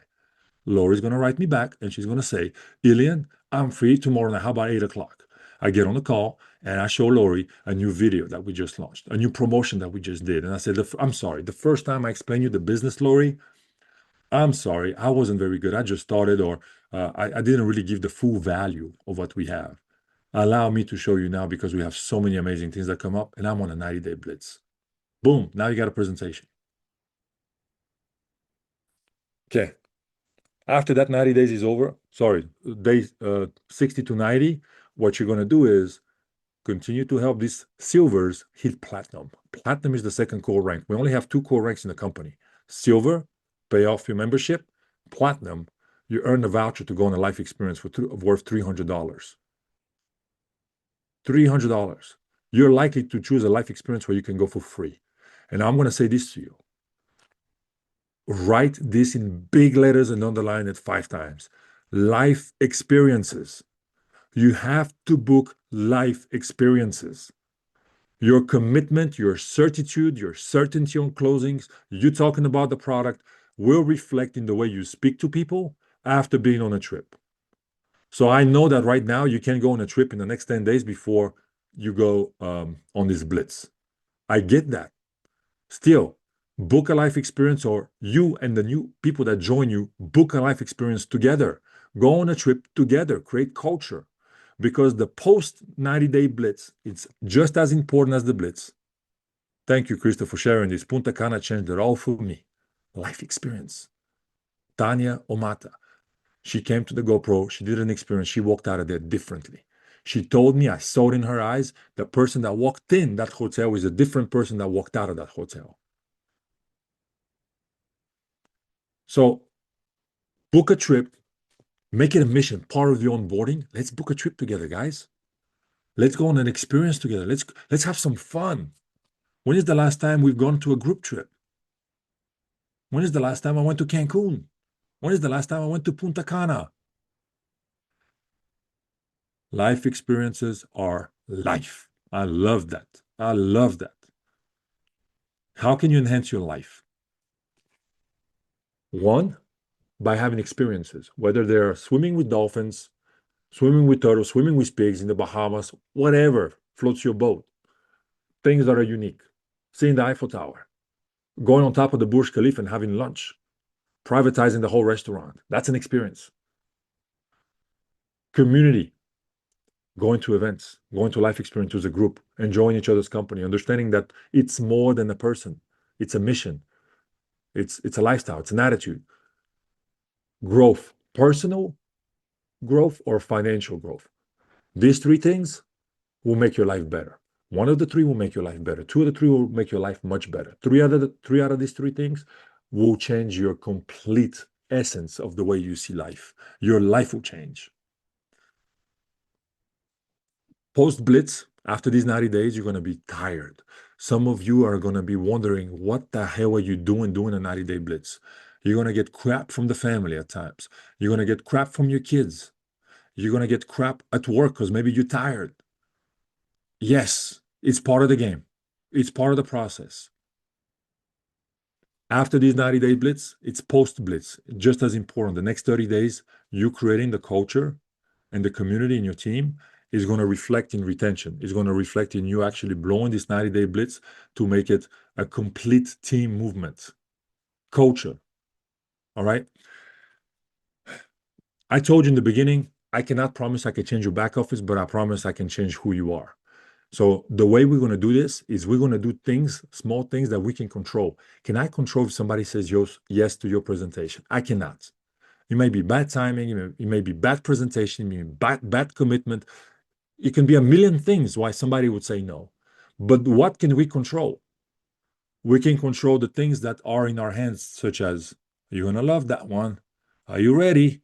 Lori's going to write me back and she's going to say, Ilian, I'm free tomorrow night. How about 8 o'clock? I get on the call and I show Lori a new video that we just launched, a new promotion that we just did. And I said, I'm sorry. The first time I explained you the business, Lori, I'm sorry. I wasn't very good. I just started or I didn't really give the full value of what we have. Allow me to show you now because we have so many amazing things that come up and I'm on a 90-day blitz. Boom. Now you got a presentation. Okay. After that 90 days is over, sorry, days 60 to 90, what you're going to do is continue to help these silvers hit platinum. Platinum is the second core rank. We only have 2 core ranks in the company. Silver, pay off your membership. Platinum, you earn a voucher to go on a life experience worth $300. $300. You're likely to choose a life experience where you can go for free. And I'm going to say this to you. Write this in big letters and underline it 5 times. Life experiences. You have to book life experiences. Your commitment, your certitude, your certainty on closings, you talking about the product will reflect in the way you speak to people after being on a trip. So I know that right now you can't go on a trip in the next 10 days before you go on this blitz. I get that. Still, book a life experience, or you and the new people that join you, book a life experience together. Go on a trip together, create culture. Because the post 90-day blitz, it's just as important as the blitz. Thank you, Krista, for sharing this. Punta Cana changed it all for me. Life experience. Tanya Omata. She came to the GoPro. She did an experience. She walked out of there differently. She told me, I saw it in her eyes, the person that walked in that hotel is a different person that walked out of that hotel. So book a trip, make it a mission, part of your onboarding. Let's book a trip together, guys. Let's go on an experience together. Let's have some fun. When is the last time we've gone to a group trip? When is the last time I went to Cancun? When is the last time I went to Punta Cana? Life experiences are life. I love that. I love that. How can you enhance your life? One, by having experiences, whether they're swimming with dolphins, swimming with turtles, swimming with pigs in the Bahamas, whatever floats your boat. Things that are unique. Seeing the Eiffel Tower, going on top of the Burj Khalifa and having lunch, privatizing the whole restaurant. That's an experience. Community, going to events, going to life experience as a group, enjoying each other's company, understanding that it's more than a person. It's a mission. It's a lifestyle. It's an attitude. Growth, personal growth or financial growth. These 3 things will make your life better. One of the 3 will make your life better. 2 of the 3 will make your life much better. 3 out of these 3 things will change your complete essence of the way you see life. Your life will change. Post blitz, after these 90 days, you're going to be tired. Some of you are going to be wondering, what the hell are you doing a 90-day blitz? You're going to get crap from the family at times. You're going to get crap from your kids. You're going to get crap at work because maybe you're tired. Yes, it's part of the game. It's part of the process. After these 90-day blitz, it's post-blitz, just as important. The next 30 days, you creating the culture and the community in your team is going to reflect in retention. It's going to reflect in you actually blowing this 90-day blitz to make it a complete team movement. Culture. All right? I told you in the beginning, I cannot promise I can change your back office, but I promise I can change who you are. So the way we're going to do this is we're going to do things, small things that we can control. Can I control if somebody says yes to your presentation? I cannot. It may be bad timing. It may be bad presentation. It may be bad commitment. It can be a million things why somebody would say no. But what can we control? We can control the things that are in our hands, such as, you're going to love that one. Are you ready?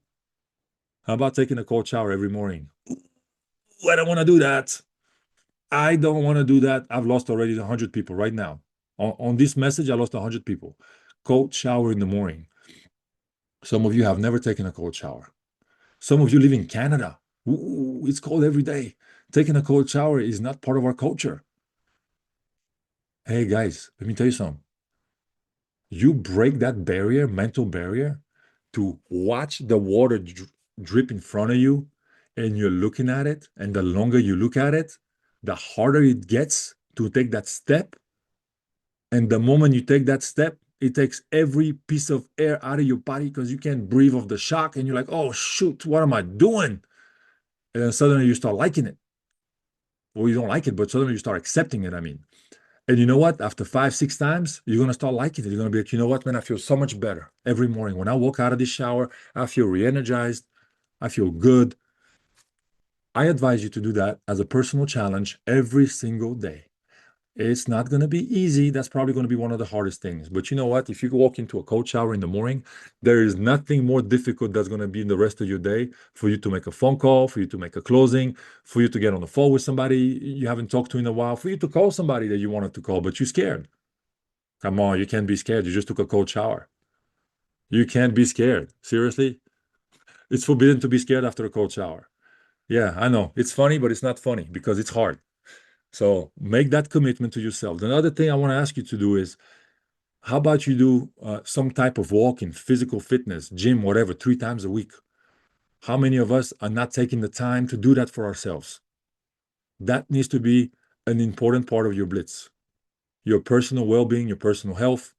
How about taking a cold shower every morning? Ooh, I don't want to do that. I don't want to do that. I've lost already 100 people right now. On this message, I lost 100 people. Cold shower in the morning. Some of you have never taken a cold shower. Some of you live in Canada. Ooh, it's cold every day. Taking a cold shower is not part of our culture. Hey guys, let me tell you something. You break that barrier, mental barrier, to watch the water drip in front of you, and you're looking at it, and the longer you look at it, the harder it gets to take that step. And the moment you take that step, it takes every piece of air out of your body because you can't breathe off the shock, and you're like, oh shoot, what am I doing? And then suddenly you start liking it. Well, you don't like it, but suddenly you start accepting it, I mean. And you know what? After 5, 6 times, you're going to start liking it. You're going to be like, you know what, man, I feel so much better every morning. When I walk out of this shower, I feel re-energized. I feel good. I advise you to do that as a personal challenge every single day. It's not going to be easy. That's probably going to be one of the hardest things. But you know what? If you walk into a cold shower in the morning, there is nothing more difficult that's going to be in the rest of your day for you to make a phone call, for you to make a closing, for you to get on the phone with somebody you haven't talked to in a while, for you to call somebody that you wanted to call, but you're scared. Come on, you can't be scared. You just took a cold shower. You can't be scared. Seriously? It's forbidden to be scared after a cold shower. Yeah, I know. It's funny, but it's not funny because it's hard. So make that commitment to yourself. Another thing I want to ask you to do is, how about you do some type of walking, physical fitness, gym, whatever, 3 times a week? How many of us are not taking the time to do that for ourselves? That needs to be an important part of your blitz. Your personal well-being, your personal health.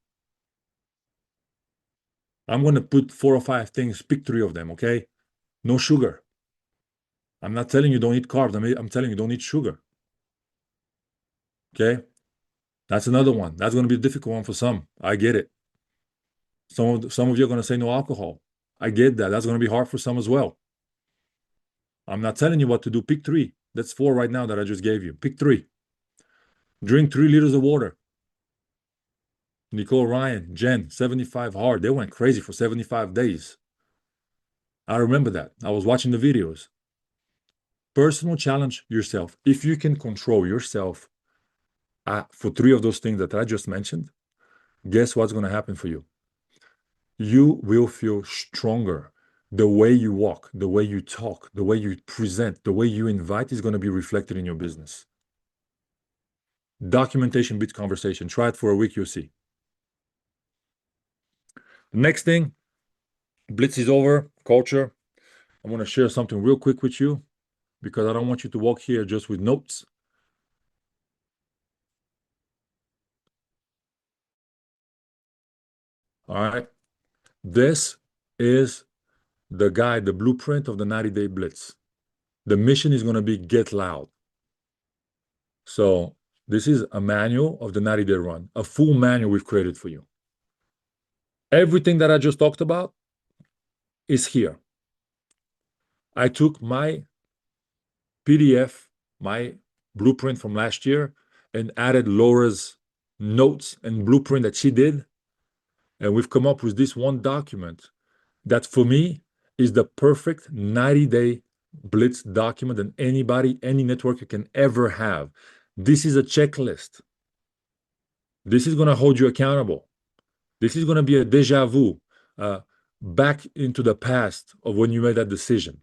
I'm going to put 4 or 5 things, pick 3 of them, okay? No sugar. I'm not telling you don't eat carbs. I'm telling you don't eat sugar. Okay? That's another one. That's going to be a difficult one for some. I get it. Some of you are going to say no alcohol. I get that. That's going to be hard for some as well. I'm not telling you what to do. Pick 3. That's 4 right now that I just gave you. Pick 3. Drink 3 liters of water. Nicole Ryan, Jen, 75 hard. They went crazy for 75 days. I remember that. I was watching the videos. Personal challenge yourself. If you can control yourself for 3 of those things that I just mentioned, guess what's going to happen for you? You will feel stronger. The way you walk, the way you talk, the way you present, the way you invite is going to be reflected in your business. Documentation beats conversation. Try it for a week, you'll see. Next thing, blitz is over, culture. I want to share something real quick with you because I don't want you to walk here just with notes. All right. This is the guide, the blueprint of the 90-day blitz. The mission is going to be get loud. So this is a manual of the 90-day run, a full manual we've created for you. Everything that I just talked about is here. I took my PDF, my blueprint from last year, and added Laura's notes and blueprint that she did. And we've come up with this one document that for me is the perfect 90-day blitz document that anybody, any networker can ever have. This is a checklist. This is going to hold you accountable. This is going to be a deja vu, back into the past of when you made that decision.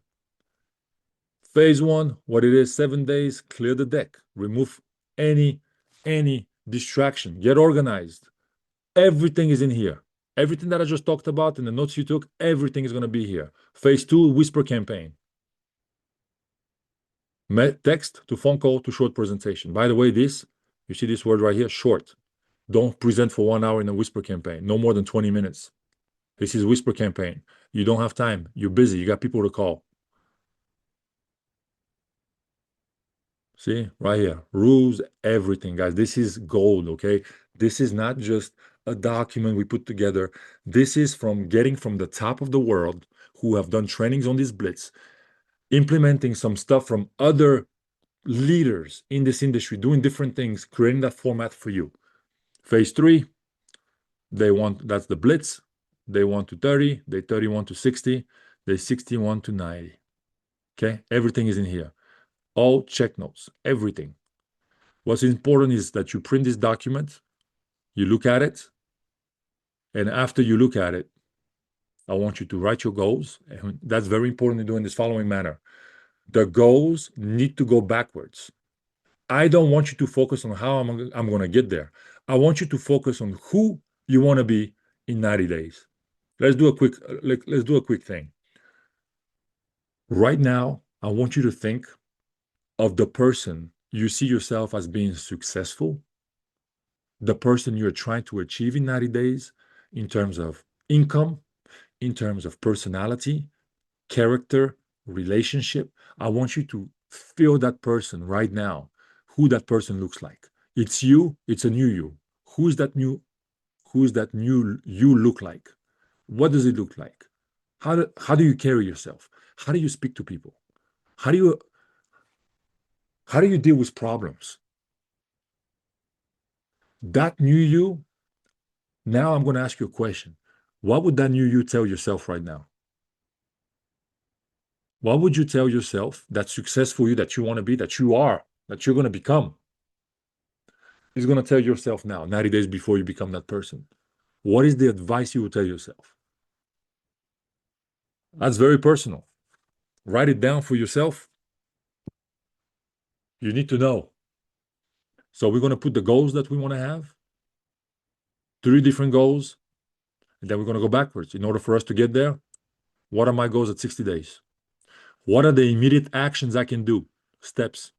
Phase 1, what it is, 7 days, clear the deck, remove any distraction, get organized. Everything is in here. Everything that I just talked about in the notes you took, everything is going to be here. Phase 2, whisper campaign. Text to phone call to short presentation. By the way, you see this word right here, short. Don't present for 1 hour in a whisper campaign, no more than 20 minutes. This is whisper campaign. You don't have time. You're busy. You got people to call. See, right here, rules, everything, guys. This is gold, okay? This is not just a document we put together. This is from getting from the top of the world who have done trainings on this blitz, implementing some stuff from other leaders in this industry, doing different things, creating that format for you. Phase 3, that's the blitz. Day 1 to 30, day 31 to 60, day 61 to 90. Okay, everything is in here. All check notes, everything. What's important is that you print this document, you look at it, and after you look at it, I want you to write your goals. And that's very important to do in this following manner. The goals need to go backwards. I don't want you to focus on how I'm going to get there. I want you to focus on who you want to be in 90 days. Let's do a quick thing. Right now, I want you to think of the person you see yourself as being successful, the person you're trying to achieve in 90 days in terms of income, in terms of personality, character, relationship. I want you to feel that person right now, who that person looks like. It's you, it's a new you. Who's that new you look like? What does it look like? How do you carry yourself? How do you speak to people? How do How do you deal with problems? That new you, now I'm going to ask you a question. What would that new you tell yourself right now? What would you tell yourself that successful you that you want to be, that you are, that you're going to become, is going to tell yourself now, 90 days before you become that person? What is the advice you would tell yourself? That's very personal. Write it down for yourself. You need to know. So we're going to put the goals that we want to have, 3 different goals, and then we're going to go backwards. In order for us to get there, what are my goals at 60 days? What are the immediate actions I can do? Steps.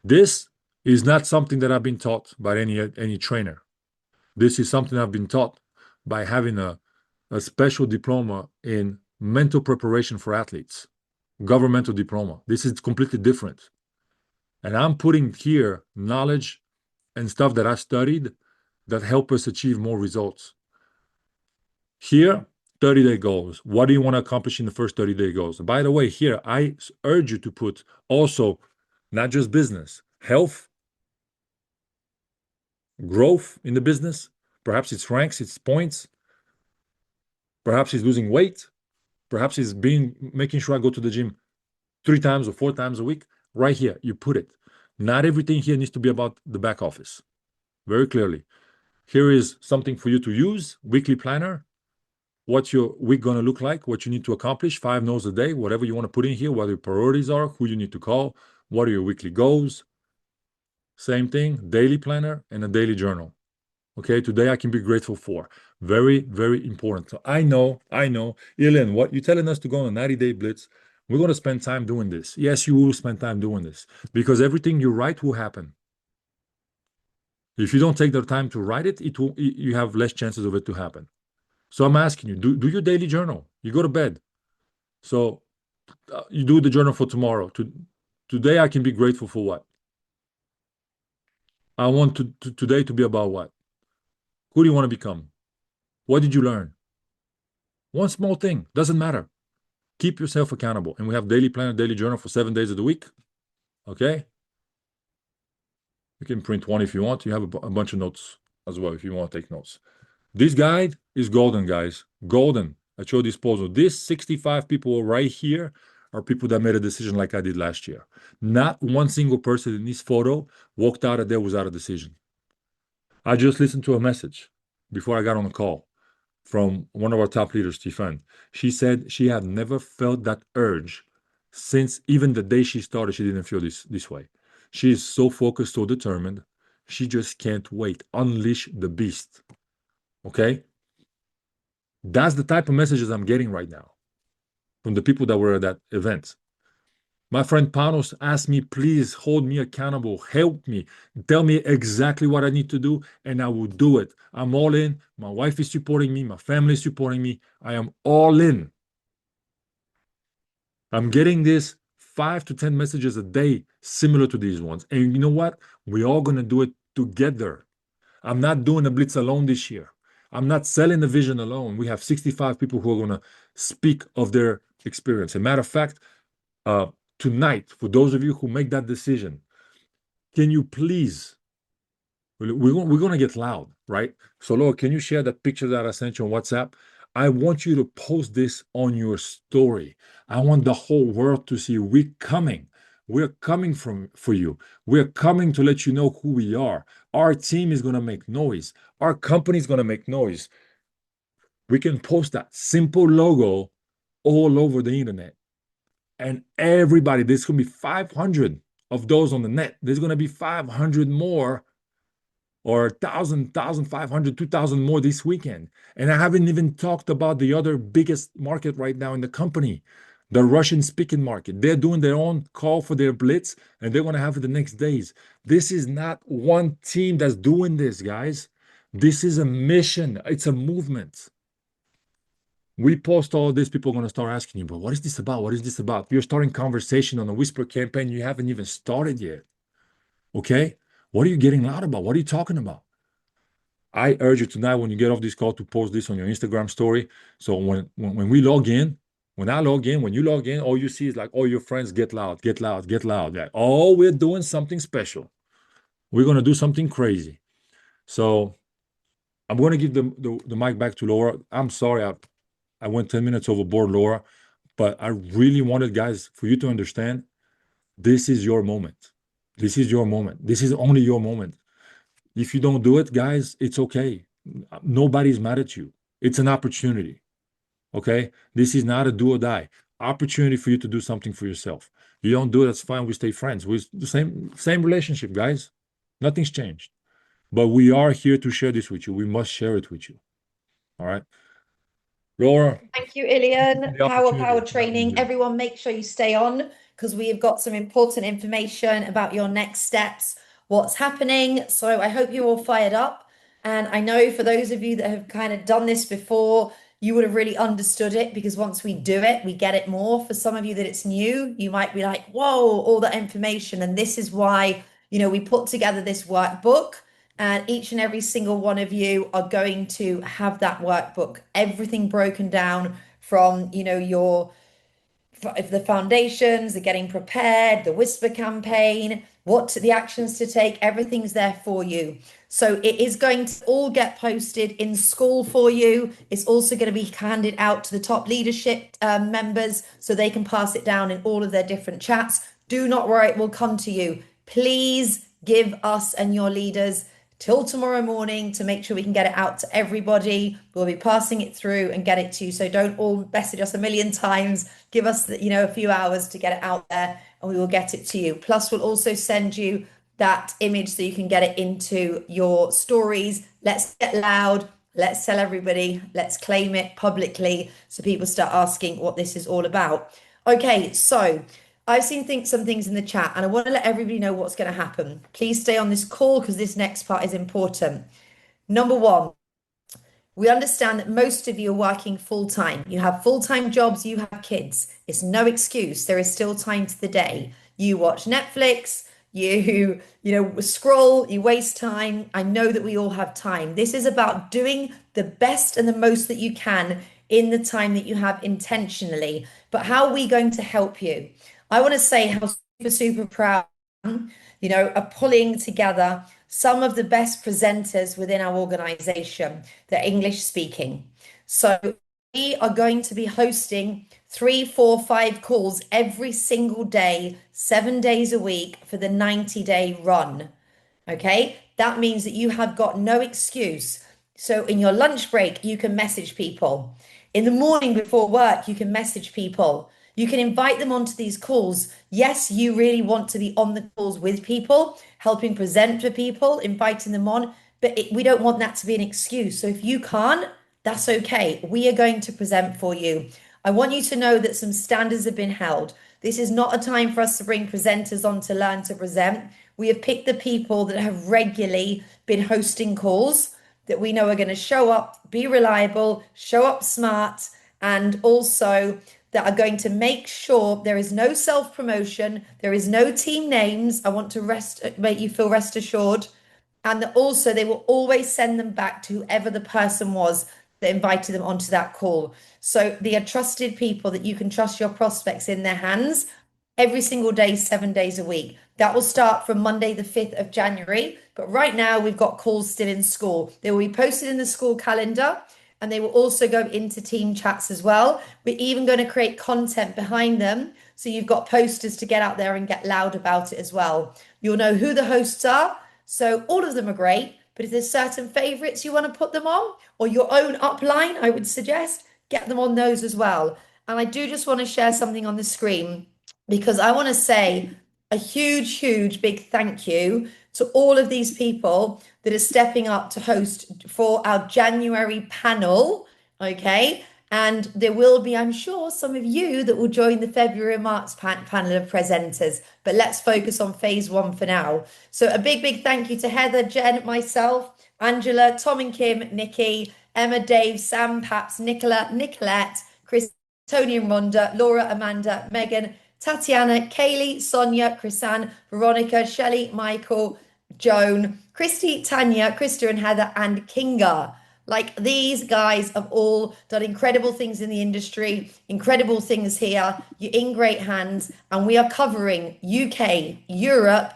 This is not something that I've been taught by any trainer. This is something I've been taught by having a special diploma in mental preparation for athletes, governmental diploma. This is completely different. And I'm putting here knowledge and stuff that I studied that help us achieve more results. Here, 30-day goals. What do you want to accomplish in the first 30-day goals? And by the way, here, I urge you to put also not just business, health, growth in the business. Perhaps it's ranks, it's points. Perhaps it's losing weight. Perhaps it's making sure I go to the gym 3 times or 4 times a week. Right here, you put it. Not everything here needs to be about the back office. Very clearly. Here is something for you to use, weekly planner. What's your week going to look like? What you need to accomplish, 5 no's a day, whatever you want to put in here, what your priorities are, who you need to call, what are your weekly goals. Same thing, daily planner and a daily journal. Okay, today I can be grateful for. Very, very important. So I know, Ilan, what you're telling us to go on a 90-day blitz, we're going to spend time doing this. Yes, you will spend time doing this because everything you write will happen. If you don't take the time to write it, you have less chances of it to happen. So I'm asking you, do your daily journal. You go to bed. So you do the journal for tomorrow. Today I can be grateful for what? I want today to be about what? Who do you want to become? What did you learn? One small thing, doesn't matter. Keep yourself accountable. And we have daily planner, daily journal for 7 days of the week. Okay? You can print one if you want. You have a bunch of notes as well if you want to take notes. This guide is golden, guys. Golden at your disposal. These 65 people right here are people that made a decision like I did last year. Not one single person in this photo walked out of there without a decision. I just listened to a message before I got on the call from one of our top leaders, Stefan. She said she had never felt that urge since even the day she started. She didn't feel this way. She is so focused, so determined. She just can't wait. Unleash the beast. Okay? That's the type of messages I'm getting right now from the people that were at that event. My friend Panos asked me, please hold me accountable, help me, tell me exactly what I need to do, and I will do it. I'm all in. My wife is supporting me. My family is supporting me. I am all in. I'm getting this 5 to 10 messages a day similar to these ones. And you know what? We're all going to do it together. I'm not doing a blitz alone this year. I'm not selling the vision alone. We have 65 people who are going to speak of their experience. As a matter of fact, tonight, for those of you who make that decision, can you please, we're going to get loud, right? So, Laura, can you share that picture that I sent you on WhatsApp? I want you to post this on your story. I want the whole world to see we're coming. We're coming for you. We're coming to let you know who we are. Our team is going to make noise. Our company is going to make noise. We can post that simple logo all over the internet. And everybody, there's going to be 500 of those on the net. There's going to be 500 more or 1,000, 1,500, 2,000 more this weekend. And I haven't even talked about the other biggest market right now in the company, the Russian-speaking market. They're doing their own call for their blitz, and they're going to have it the next days. This is not one team that's doing this, guys. This is a mission. It's a movement. We post all this, people are going to start asking you, but what is this about? What is this about? You're starting conversation on a whisper campaign. You haven't even started yet. Okay? What are you getting loud about? What are you talking about? I urge you tonight when you get off this call to post this on your Instagram story. So when we log in, When I log in, when you log in, all you see is like, all your friends get loud, get loud, get loud. Like, oh, we're doing something special. We're gonna do something crazy. So I'm gonna give the mic back to Laura. I'm sorry, I went 10 minutes overboard, Laura, but I really wanted, guys, for you to understand this is your moment. This is your moment. This is only your moment. If you don't do it, guys, it's okay. Nobody's mad at you. It's an opportunity. Okay. This is not a do or die opportunity for you to do something for yourself. You don't do it, that's fine. We stay friends. We the same relationship, guys. Nothing's changed. But we are here to share this with you. We must share it with you. All right. Laura, Thank you, Ilian. the Power opportunity. training. Everyone, make sure you stay on because we have got some important information about your next steps, what's happening. So I hope you're all fired up. And I know for those of you that have kind of done this before, you would have really understood it because once we do it, we get it more. For some of you that it's new, you might be like, whoa, all that information. And this is why, we put together this workbook. And each and every single one of you are going to have that workbook, everything broken down from, your the foundations, the getting prepared, the whisper campaign, the actions to take, everything's there for you. So it is going to all get posted in school for you. It's also going to be handed out to the top leadership members so they can pass it down in all of their different chats. Do not worry, it will come to you. Please give us and your leaders till tomorrow morning to make sure we can get it out to everybody. We'll be passing it through and get it to you. So don't all message us a million times. Give us, a few hours to get it out there and we will get it to you. Plus, we'll also send you that image so you can get it into your stories. Let's get loud. Let's tell everybody. Let's claim it publicly so people start asking what this is all about. Okay, so I've seen some things in the chat and I want to let everybody know what's going to happen. Please stay on this call because this next part is important. Number one, we understand that most of you are working full time. You have full-time jobs, you have kids. It's no excuse. There is still time to the day. You watch Netflix, scroll, you waste time. I know that we all have time. This is about doing the best and the most that you can in the time that you have intentionally. But how are we going to help you? I want to say how super proud, are pulling together some of the best presenters within our organization that are English speaking. So we are going to be hosting 3, 4, 5 calls every single day, 7 days a week for the 90-day run. Okay, that means that you have got no excuse. So in your lunch break, you can message people. In the morning before work, you can message people. You can invite them onto these calls. Yes, you really want to be on the calls with people, helping present for people, inviting them on, but we don't want that to be an excuse. So if you can't, that's okay. We are going to present for you. I want you to know that some standards have been held. This is not a time for us to bring presenters on to learn to present. We have picked the people that have regularly been hosting calls that we know are going to show up, be reliable, show up smart, and also that are going to make sure there is no self-promotion, there is no team names. I want to make you feel rest assured. And that also they will always send them back to whoever the person was that invited them onto that call. So they are trusted people that you can trust your prospects in their hands every single day, 7 days a week. That will start from Monday, the 5th of January. But right now, we've got calls still in school. They will be posted in the school calendar and they will also go into team chats as well. We're even going to create content behind them. So you've got posters to get out there and get loud about it as well. You'll know who the hosts are. So all of them are great. But if there's certain favorites you want to put them on or your own upline, I would suggest get them on those as well. And I do just want to share something on the screen because I want to say a huge, huge big thank you to all of these people that are stepping up to host for our January panel. Okay. And there will be, I'm sure, some of you that will join the February and March panel of presenters. But let's focus on phase 1 for now. So a big, big thank you to Heather, Jen, myself, Angela, Tom and Kim, Nikki, Emma, Dave, Sam, Paps, Nicola, Nicolette, Chris, Tony and Rhonda, Laura, Amanda, Megan, Tatiana, Kaylee, Sonia, Chrisanne, Veronica, Shelley, Michael, Joan, Christy, Tanya, Krista and Heather, and Kinga. Like these guys have all done incredible things in the industry, incredible things here. You're in great hands, and we are covering UK, Europe,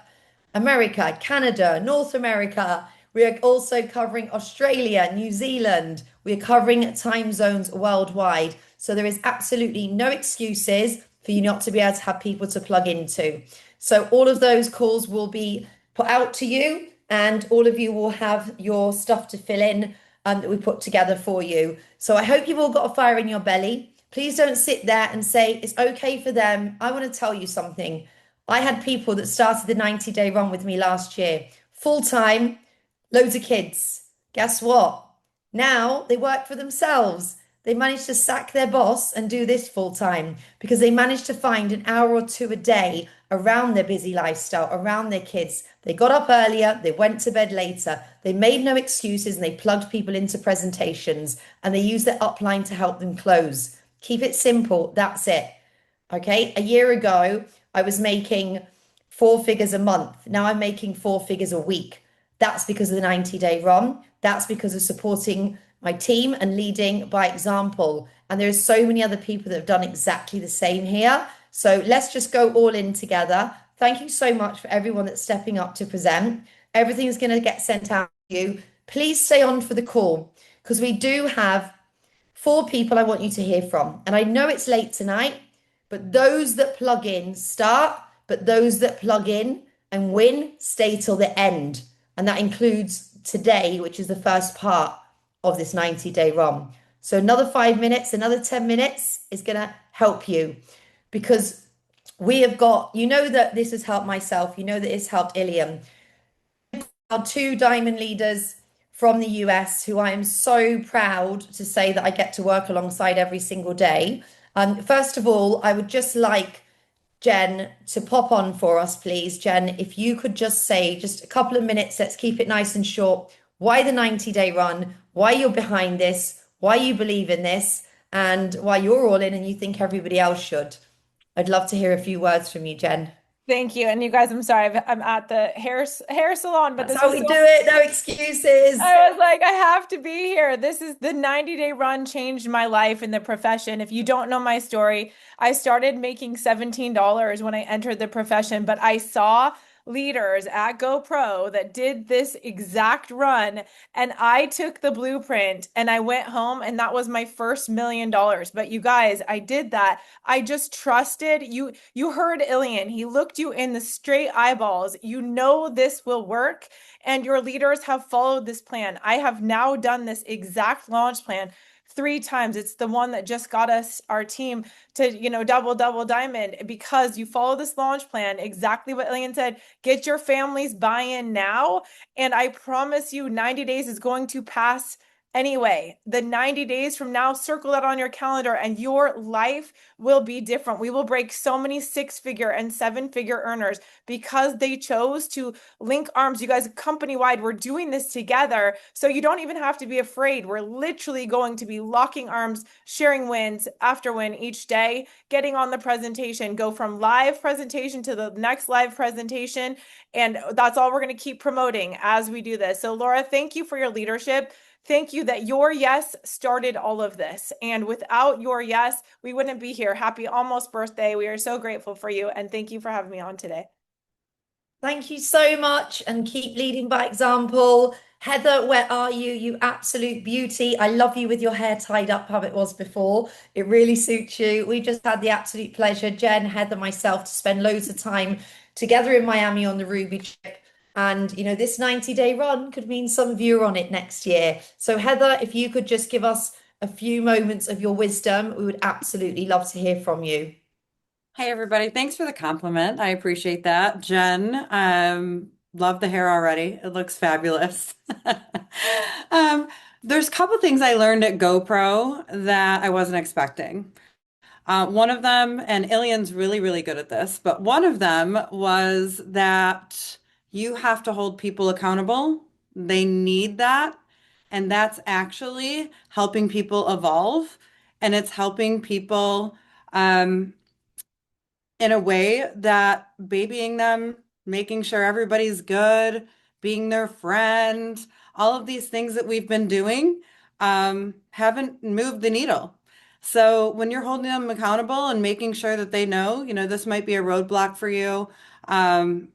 America, Canada, North America. We are also covering Australia, New Zealand. We are covering time zones worldwide. So there is absolutely no excuses for you not to be able to have people to plug into. So all of those calls will be put out to you, and all of you will have your stuff to fill in that we put together for you. So I hope you've all got a fire in your belly. Please don't sit there and say it's okay for them. I want to tell you something. I had people that started the 90-day run with me last year, full time, loads of kids. Guess what? Now they work for themselves. They managed to sack their boss and do this full time because they managed to find an hour or two a day around their busy lifestyle, around their kids. They got up earlier, they went to bed later, they made no excuses, and they plugged people into presentations, and they used their upline to help them close. Keep it simple. That's it. Okay. A year ago, I was making four figures a month. Now I'm making four figures a week. That's because of the 90-day run. That's because of supporting my team and leading by example. And there's so many other people that have done exactly the same here. So let's just go all in together. Thank you so much for everyone that's stepping up to present. Everything's going to get sent out to you. Please stay on for the call because we do have four people I want you to hear from. And I know it's late tonight, but those that plug in start, but those that plug in and win stay till the end. And that includes today, which is the first part of this 90-day run. So another 5 minutes, another 10 minutes is going to help you because we have got, you know that this has helped myself, you know that it's helped Iliam. Our two diamond leaders from the US who I am so proud to say that I get to work alongside every single day. First of all, I would just like Jen to pop on for us, please. Jen, if you could just say just a couple of minutes, let's keep it nice and short. Why the 90-day run? Why you're behind this? Why you believe in this? And why you're all in and you think everybody else should. I'd love to hear a few words from you, Jen. Thank you. And you guys, I'm sorry, I'm at the hair salon, but That's this how is we so do it. No excuses. I was like, I have to be here. This is the 90-day run changed my life in the profession. If you don't know my story, I started making $17 when I entered the profession, but I saw leaders at GoPro that did this exact run, and I took the blueprint and I went home, and that was my first $1 million. But you guys, I did that. I just trusted you. You heard Ilian. He looked you in the straight eyeballs. You know this will work, and your leaders have followed this plan. I have now done this exact launch plan 3 times. It's the one that just got us our team to, double diamond because you follow this launch plan, exactly what Ilian said. Get your family's buy-in now. And I promise you 90 days is going to pass anyway. The 90 days from now, circle that on your calendar and your life will be different. We will break so many 6-figure and 7-figure earners because they chose to link arms. You guys, company wide, we're doing this together. So you don't even have to be afraid. We're literally going to be locking arms, sharing wins after win each day, getting on the presentation, go from live presentation to the next live presentation. And that's all we're going to keep promoting as we do this. So Laura, thank you for your leadership. Thank you that your yes started all of this. And without your yes, we wouldn't be here. Happy almost birthday. We are so grateful for you. And thank you for having me on today. Thank you so much and keep leading by example. Heather, where are you? You absolute beauty. I love you with your hair tied up how it was before. It really suits you. We just had the absolute pleasure, Jen, Heather, myself, to spend loads of time together in Miami on the Ruby trip. And, this 90-day run could mean some of you are on it next year. So, Heather, if you could just give us a few moments of your wisdom, we would absolutely love to hear from you. Hey everybody, thanks for the compliment. I appreciate that. Jen, love the hair already. It looks fabulous. Um, there's a couple things I learned at GoPro that I wasn't expecting. One of them, and Ilian's really, really good at this, but one of them was that you have to hold people accountable. They need that. And that's actually helping people evolve. And it's helping people in a way that babying them, making sure everybody's good, being their friend, all of these things that we've been doing haven't moved the needle. So when you're holding them accountable and making sure that they know, this might be a roadblock for you, um,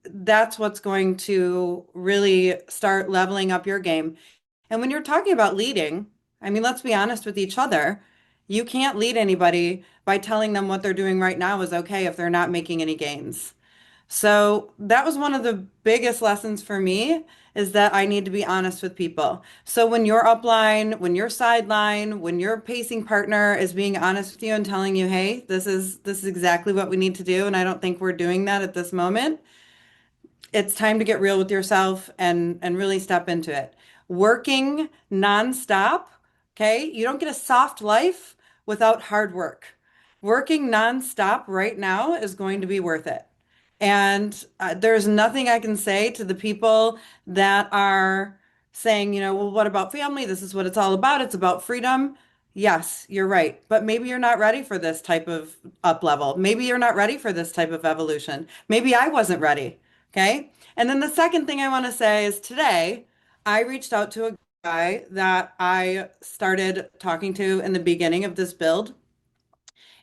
that's what's going to really start leveling up your game. And when you're talking about leading, I mean, let's be honest with each other. You can't lead anybody by telling them what they're doing right now is okay if they're not making any gains. So that was one of the biggest lessons for me is that I need to be honest with people. So when your upline, when your sideline, when your pacing partner is being honest with you and telling you, "Hey, this is exactly what we need to do, and I don't think we're doing that at this moment," it's time to get real with yourself and really step into it. Working nonstop, okay? You don't get a soft life without hard work. Working nonstop right now is going to be worth it. And there's nothing I can say to the people that are saying, well, what about family? This is what it's all about. It's about freedom. Yes, you're right. But maybe you're not ready for this type of up level. Maybe you're not ready for this type of evolution. Maybe I wasn't ready. Okay. And then the second thing I want to say is today I reached out to a guy that I started talking to in the beginning of this build,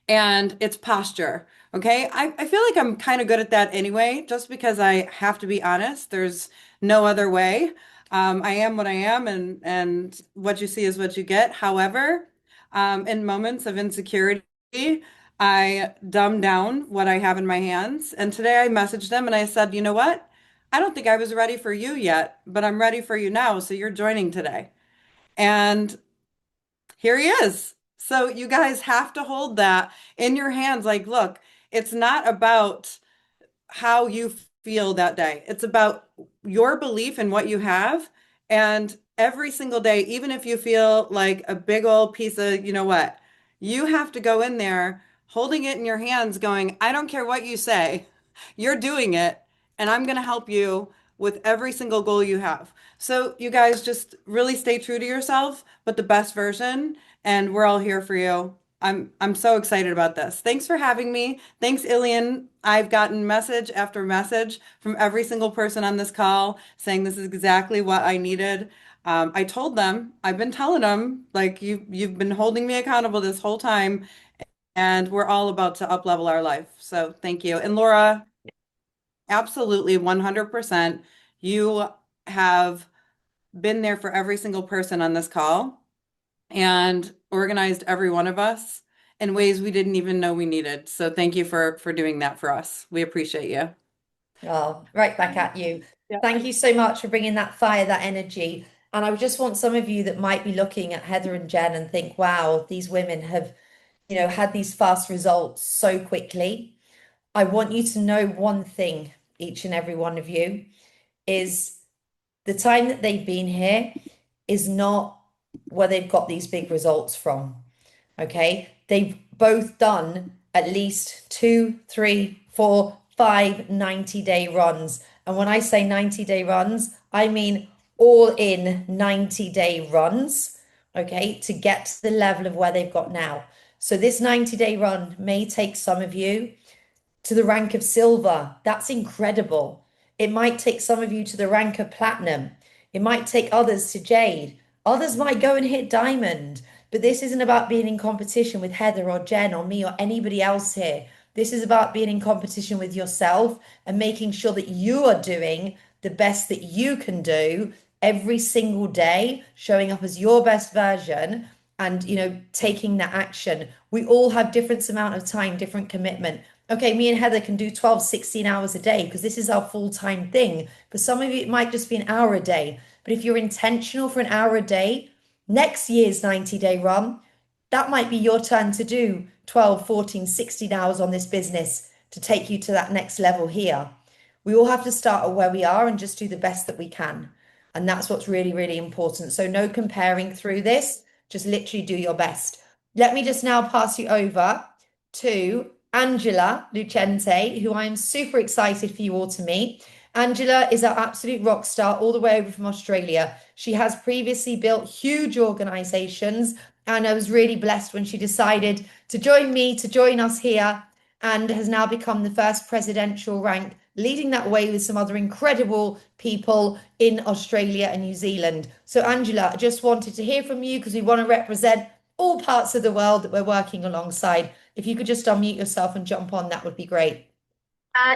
and it's posture. Okay. I feel like I'm kind of good at that anyway, just because I have to be honest. There's no other way. I am what I am, and what you see is what you get. However, in moments of insecurity, I dumb down what I have in my hands. And today I messaged them and I said, you know what? I don't think I was ready for you yet, but I'm ready for you now. So you're joining today. And here he is. So you guys have to hold that in your hands. Like, look, it's not about how you feel that day. It's about your belief in what you have. And every single day, even if you feel like a big old piece of, you know what, you have to go in there holding it in your hands, going, I don't care what you say, you're doing it, and I'm going to help you with every single goal you have. So you guys just really stay true to yourself, but the best version, and we're all here for you. I'm so excited about this. Thanks for having me. Thanks, Ilian. I've gotten message after message from every single person on this call saying this is exactly what I needed. I told them, I've been telling them, like you've been holding me accountable this whole time, and we're all about to up level our life. So thank you. And Laura, absolutely 100%. You have been there for every single person on this call and organized every one of us in ways we didn't even know we needed. So thank you for doing that for us. We appreciate you. Oh, right back at you. Yeah. Thank you so much for bringing that fire, that energy. And I just want some of you that might be looking at Heather and Jen and think, wow, these women have, had these fast results so quickly. I want you to know one thing, each and every one of you, is the time that they've been here is not where they've got these big results from. Okay. They've both done at least 2, 3, 4, 5 90-day runs. And when I say 90-day runs, I mean all in 90-day runs, okay, to get to the level of where they've got now. So this 90-day run may take some of you to the rank of silver. That's incredible. It might take some of you to the rank of platinum. It might take others to jade. Others might go and hit diamond. But this isn't about being in competition with Heather or Jen or me or anybody else here. This is about being in competition with yourself and making sure that you are doing the best that you can do every single day, showing up as your best version and, taking that action. We all have different amount of time, different commitment. Okay, me and Heather can do 12, 16 hours a day because this is our full-time thing. For some of you, it might just be an hour a day. But if you're intentional for an hour a day, next year's 90-day run, that might be your turn to do 12, 14, 16 hours on this business to take you to that next level here. We all have to start at where we are and just do the best that we can. And that's what's really, really important. So no comparing through this, just literally do your best. Let me just now pass you over to Angela Lucente, who I am super excited for you all to meet. Angela is our absolute rock star all the way over from Australia. She has previously built huge organizations, and I was really blessed when she decided to join me, to join us here. and has now become the first presidential rank, leading that way with some other incredible people in Australia and New Zealand. So, Angela, I just wanted to hear from you because we want to represent all parts of the world that we're working alongside. If you could just unmute yourself and jump on, that would be great.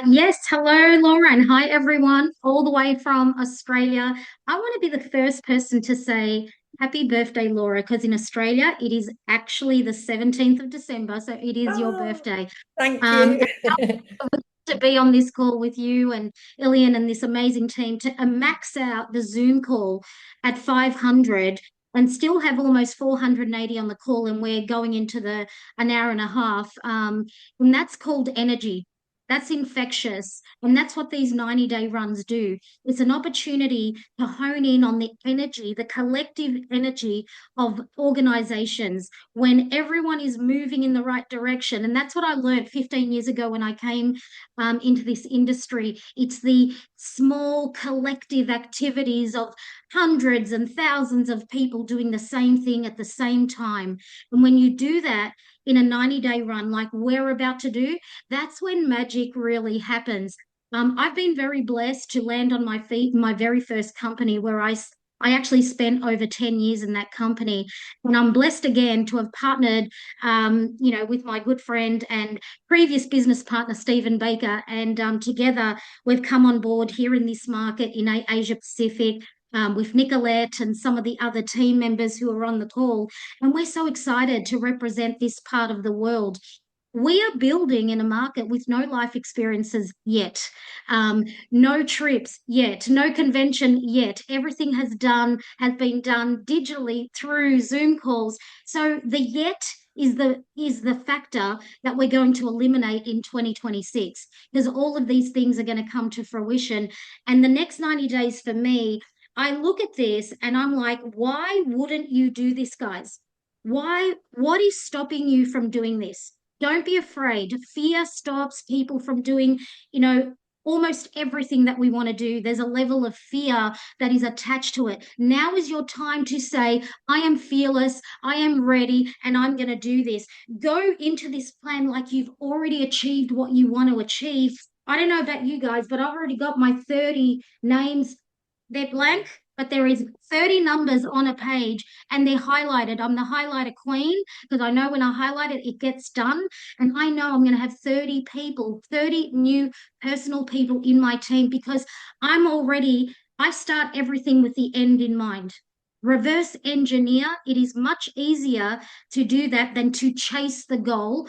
Yes, hello, Laura, and hi, everyone, all the way from Australia. I want to be the first person to say happy birthday, Laura, because in Australia it is actually the 17th of December, so it is your Oh, birthday. thank And you. to be on this call with you and Ilian and this amazing team to max out the Zoom call at 500 and still have almost 480 on the call, and we're going into the an hour and a half. And that's called energy. That's infectious. And that's what these 90-day runs do. It's an opportunity to hone in on the energy, the collective energy of organizations when everyone is moving in the right direction. And that's what I learned 15 years ago when I came into this industry. It's the small collective activities of hundreds and thousands of people doing the same thing at the same time. And when you do that in a 90-day run, like we're about to do, that's when magic really happens. I've been very blessed to land on my feet in my very first company where I actually spent over 10 years in that company. And I'm blessed again to have partnered, with my good friend and previous business partner, Stephen Baker. And together we've come on board here in this market in Asia Pacific. With Nicolette and some of the other team members who are on the call. And we're so excited to represent this part of the world. We are building in a market with no life experiences yet, no trips yet, no convention yet. Everything has been done digitally through Zoom calls. So the yet is the factor that we're going to eliminate in 2026, because all of these things are going to come to fruition. And the next 90 days for me, I look at this and I'm like, why wouldn't you do this, guys? What is stopping you from doing this? Don't be afraid. Fear stops people from doing, almost everything that we want to do. There's a level of fear that is attached to it. Now is your time to say, I am fearless, I am ready, and I'm going to do this. Go into this plan like you've already achieved what you want to achieve. I don't know about you guys, but I've already got my 30 names. They're blank, but there is 30 numbers on a page and they're highlighted. I'm the highlighter queen because I know when I highlight it, it gets done. And I know I'm going to have 30 people, 30 new personal people in my team because I start everything with the end in mind. Reverse engineer, it is much easier to do that than to chase the goal.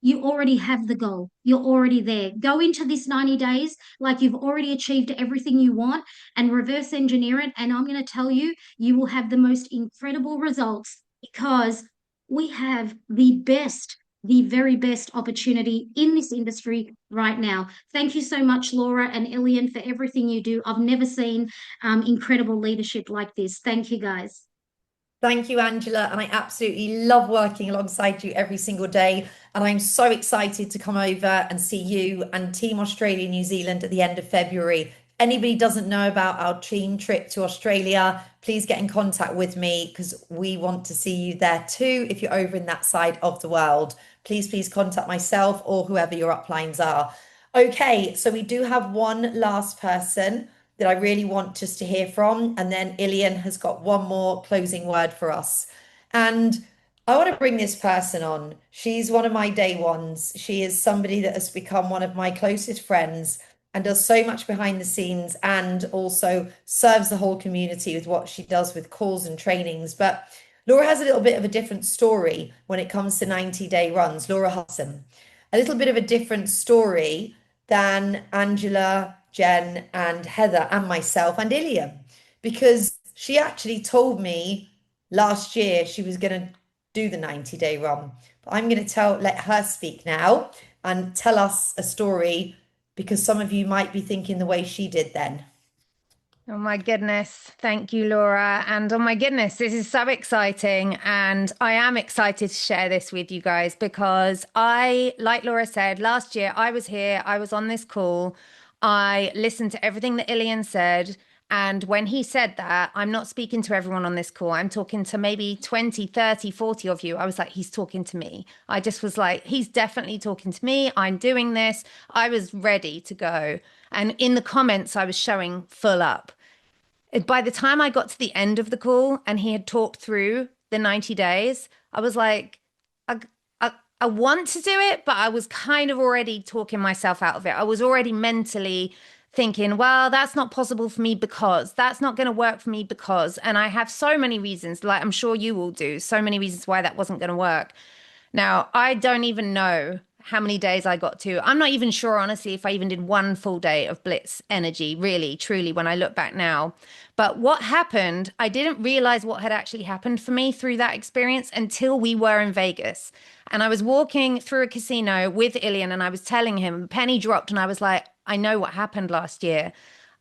You already have the goal. You're already there. Go into this 90 days like you've already achieved everything you want and reverse engineer it. And I'm going to tell you, you will have the most incredible results because we have the very best opportunity in this industry right now. Thank you so much, Laura and Ilian, for everything you do. I've never seen incredible leadership like this. Thank you, guys. Thank you, Angela. And I absolutely love working alongside you every single day. And I'm so excited to come over and see you and Team Australia New Zealand at the end of February. Anybody doesn't know about our team trip to Australia, please get in contact with me because we want to see you there too. If you're over in that side of the world, please contact myself or whoever your uplines are. Okay, so we do have one last person that I really want just to hear from. And then Ilian has got one more closing word for us. And I want to bring this person on. She's one of my day ones. She is somebody that has become one of my closest friends and does so much behind the scenes and also serves the whole community with what she does with calls and trainings. But Laura has a little bit of a different story when it comes to 90-day runs. Laura Hudson, a little bit of a different story than Angela, Jen, and Heather, and myself, and Iliam, because she actually told me last year she was going to do the 90-day run. But I'm going to let her speak now and tell us a story because some of you might be thinking the way she did then. Oh my goodness. Thank you, Laura. And oh my goodness, this is so exciting. And I am excited to share this with you guys because like Laura said, last year I was here, I was on this call, I listened to everything that Ilian said, And when he said that, I'm not speaking to everyone on this call. I'm talking to maybe 20, 30, 40 of you. I was like, he's talking to me. I just was like, he's definitely talking to me. I'm doing this. I was ready to go. And in the comments, I was showing full up. By the time I got to the end of the call and he had talked through the 90 days, I was like, I, I want to do it, but I was kind of already talking myself out of it. I was already mentally thinking, well, that's not possible for me because that's not going to work for me because, and I have so many reasons, like I'm sure you all do, so many reasons why that wasn't going to work. Now, I don't even know how many days I got to. I'm not even sure, honestly, if I even did one full day of blitz energy, really, truly, when I look back now. But what happened, I didn't realize what had actually happened for me through that experience until we were in Vegas. And I was walking through a casino with Ilian and I was telling him, penny dropped, and I was like, I know what happened last year.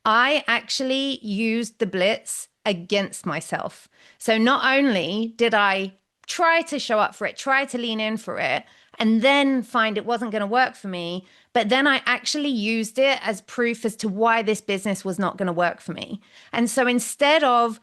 I actually used the blitz against myself. So not only did I try to show up for it, try to lean in for it, and then find it wasn't going to work for me. But then I actually used it as proof as to why this business was not going to work for me. And so instead of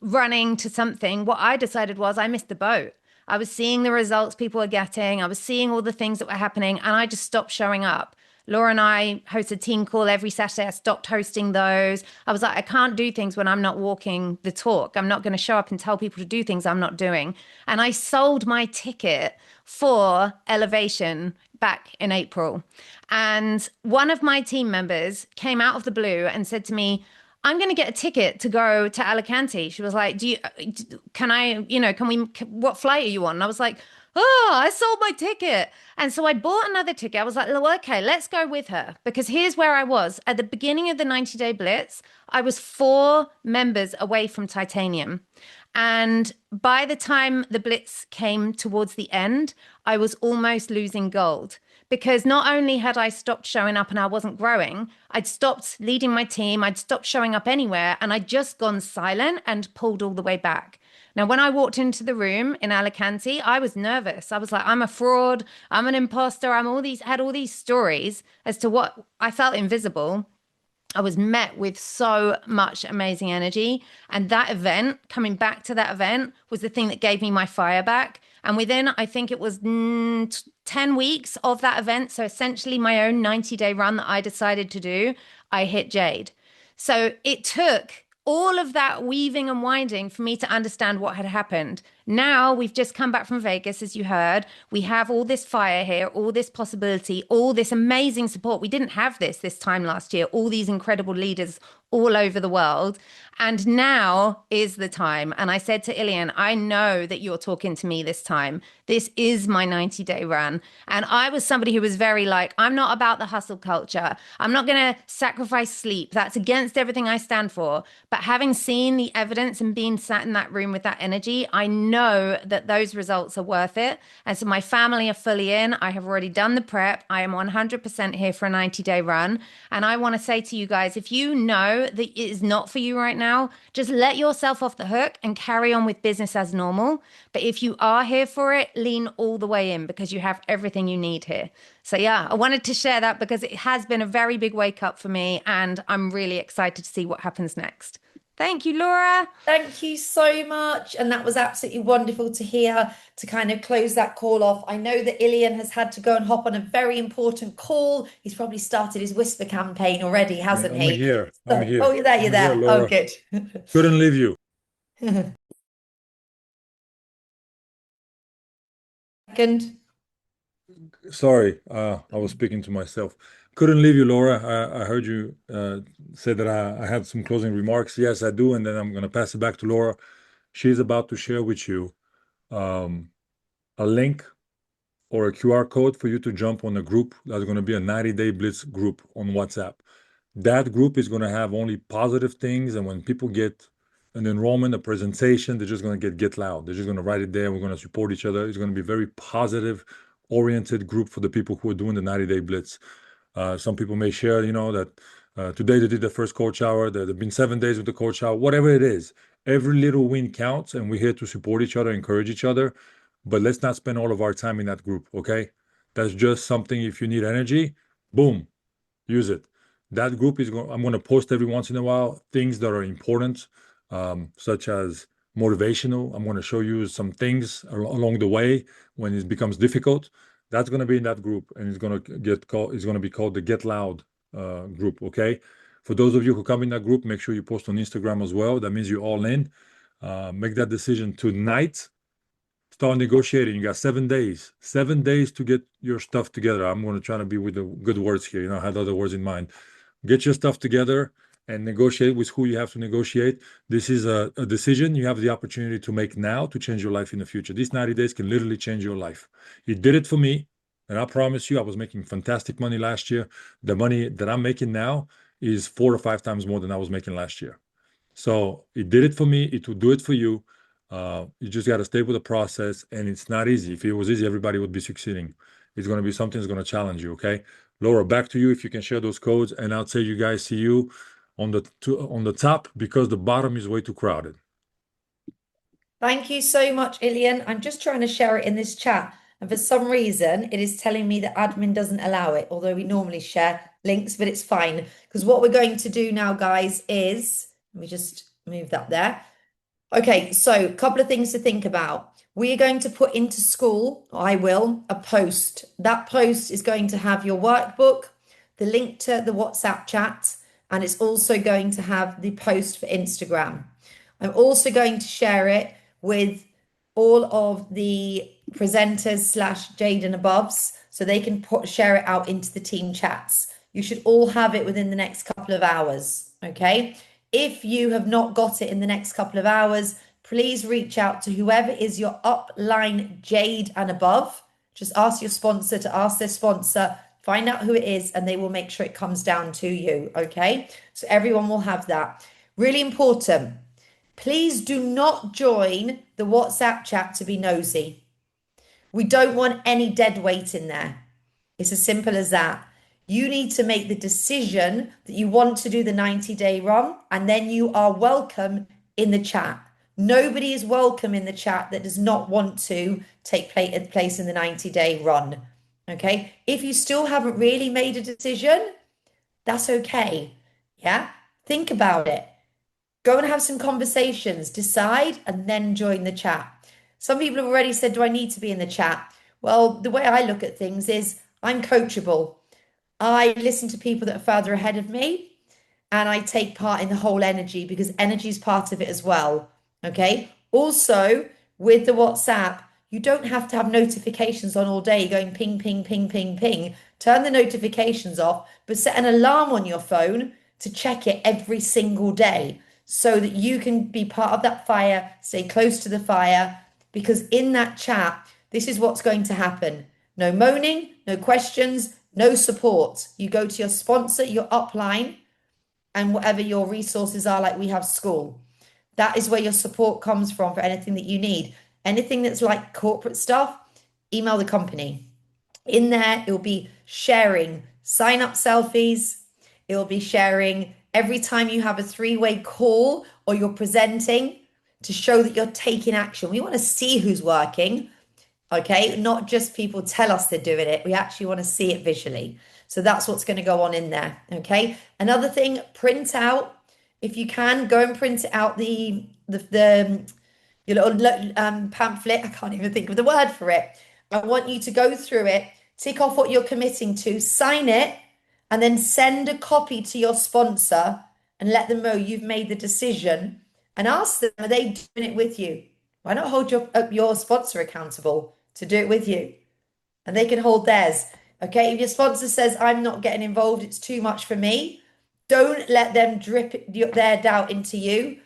running to something, what I decided was I missed the boat. I was seeing the results people were getting. I was seeing all the things that were happening, and I just stopped showing up. Laura and I host a team call every Saturday. I stopped hosting those. I was like, I can't do things when I'm not walking the talk. I'm not going to show up and tell people to do things I'm not doing. And I sold my ticket for Elevation back in April. And one of my team members came out of the blue and said to me, I'm going to get a ticket to go to Alicante. She was like, what flight are you on? And I was like, oh, I sold my ticket. And so I bought another ticket. I was like, well, okay, let's go with her. Because here's where I was. At the beginning of the 90-day blitz, I was 4 members away from titanium. And by the time the blitz came towards the end, I was almost losing gold. Because not only had I stopped showing up and I wasn't growing, I'd stopped leading my team, I'd stopped showing up anywhere, and I'd just gone silent and pulled all the way back. Now, when I walked into the room in Alicante, I was nervous. I was like, I'm a fraud, I'm an imposter, had all these stories as to what I felt invisible. I was met with so much amazing energy. And that event, coming back to that event, was the thing that gave me my fire back. And within, I think it was 10 weeks of that event, so essentially my own 90-day run that I decided to do, I hit Jade. So it took all of that weaving and winding for me to understand what had happened. Now we've just come back from Vegas, as you heard. We have all this fire here, all this possibility, all this amazing support. We didn't have this time last year, all these incredible leaders all over the world. And now is the time. And I said to Ilian, I know that you're talking to me this time. This is my 90-day run. And I was somebody who was very like, I'm not about the hustle culture. I'm not going to sacrifice sleep. That's against everything I stand for. But having seen the evidence and being sat in that room with that energy, I know that those results are worth it. And so my family are fully in. I have already done the prep. I am 100% here for a 90-day run. And I want to say to you guys, if you know that it is not for you right now, just let yourself off the hook and carry on with business as normal. But if you are here for it, lean all the way in because you have everything you need here. So yeah, I wanted to share that because it has been a very big wake up for me and I'm really excited to see what happens next. Thank you, Laura. Thank you so much. And that was absolutely wonderful to hear to kind of close that call off. I know that Ilian has had to go and hop on a very important call. He's probably started his whisper campaign already, hasn't I'm he? here. I'm here. Oh, you're there, you're there. Here, Oh, Laura. good. Couldn't leave you. Second. Sorry, I was speaking to myself. Couldn't leave you, Laura. I heard you say that I had some closing remarks. Yes, I do. And then I'm going to pass it back to Laura. She's about to share with you a link or a QR code for you to jump on a group that's going to be a 90-day blitz group on WhatsApp. That group is going to have only positive things. And when people get an enrollment, a presentation, they're just going to get loud. They're just going to write it there. We're going to support each other. It's going to be very positive oriented group for the people who are doing the 90-day blitz. Some people may share, that today they did the first coach hour. There have been 7 days with the coach hour, whatever it is. Every little win counts, and we're here to support each other, encourage each other. But let's not spend all of our time in that group, okay? That's just something, if you need energy, boom, use it. That group is going. I'm going to post every once in a while things that are important, such as motivational. I'm going to show you some things along the way when it becomes difficult. That's going to be in that group, and it's going to get called. It's going to be called the Get Loud group. Okay. For those of you who come in that group, make sure you post on Instagram as well. That means you're all in. Make that decision tonight. Start negotiating. You got 7 days. 7 days to get your stuff together. I'm going to try to be with the good words here. You know, I had other words in mind. Get your stuff together and negotiate with who you have to negotiate. This is a decision you have the opportunity to make now to change your life in the future. These 90 days can literally change your life. You did it for me, and I promise you, I was making fantastic money last year. The money that I'm making now is 4 or 5 times more than I was making last year. So it did it for me. It will do it for you. You just got to stay with the process, and it's not easy. If it was easy, everybody would be succeeding. It's going to be something that's going to challenge you. Okay, Laura, back to you if you can share those codes, and I'll say you guys see you on the top because the bottom is way too crowded. Thank you so much, Ilian. I'm just trying to share it in this chat, and for some reason, it is telling me that admin doesn't allow it, although we normally share links, but it's fine because what we're going to do now, guys, is let me just move that there. Okay, so a couple of things to think about. We are going to put into school, I will, a post. That post is going to have your workbook, the link to the WhatsApp chat, and it's also going to have the post for Instagram. I'm also going to share it with all of the presenters / Jade and above so they can share it out into the team chats. You should all have it within the next couple of hours, okay? If you have not got it in the next couple of hours, please reach out to whoever is your upline Jade and above. Just ask your sponsor to ask their sponsor, find out who it is, and they will make sure it comes down to you, okay? So everyone will have that. Really important. Please do not join the WhatsApp chat to be nosy. We don't want any dead weight in there. It's as simple as that. You need to make the decision that you want to do the 90-day run, and then you are welcome in the chat. Nobody is welcome in the chat that does not want to take place in the 90-day run. Okay? If you still haven't really made a decision, that's okay. Yeah? Think about it. Go and have some conversations, decide, and then join the chat. Some people have already said, do I need to be in the chat? Well, the way I look at things is I'm coachable. I listen to people that are further ahead of me, and I take part in the whole energy because energy is part of it as well. Okay. Also, with the WhatsApp, you don't have to have notifications on all day going ping, ping, ping, ping, ping. Turn the notifications off, but set an alarm on your phone to check it every single day so that you can be part of that fire, stay close to the fire, because in that chat, this is what's going to happen. No moaning, no questions, no support. You go to your sponsor, your upline, and whatever your resources are, like we have school. That is where your support comes from for anything that you need. Anything that's like corporate stuff, email the company. In there, it will be sharing sign-up selfies. It will be sharing every time you have a 3-way call or you're presenting to show that you're taking action. We want to see who's working. Okay, not just people tell us they're doing it. We actually want to see it visually. So that's what's going to go on in there. Okay. Another thing, print out. If you can, go and print out your little pamphlet. I can't even think of the word for it. I want you to go through it, tick off what you're committing to, sign it, and then send a copy to your sponsor and let them know you've made the decision, and ask them, are they doing it with you? Why not hold your sponsor accountable to do it with you? And they can hold theirs. Okay, if your sponsor says, I'm not getting involved, it's too much for me, don't let them drip their doubt into you.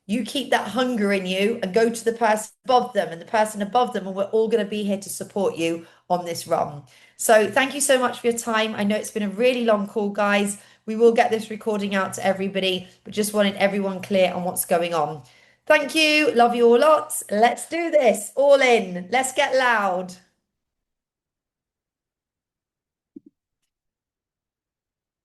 You keep that hunger in you and go to the person above them and the person above them, and we're all going to be here to support you on this run. So thank you so much for your time. I know it's been a really long call, guys. We will get this recording out to everybody, but just wanted everyone clear on what's going on. Thank you. Love you all lots. Let's do this. All in. Let's get loud.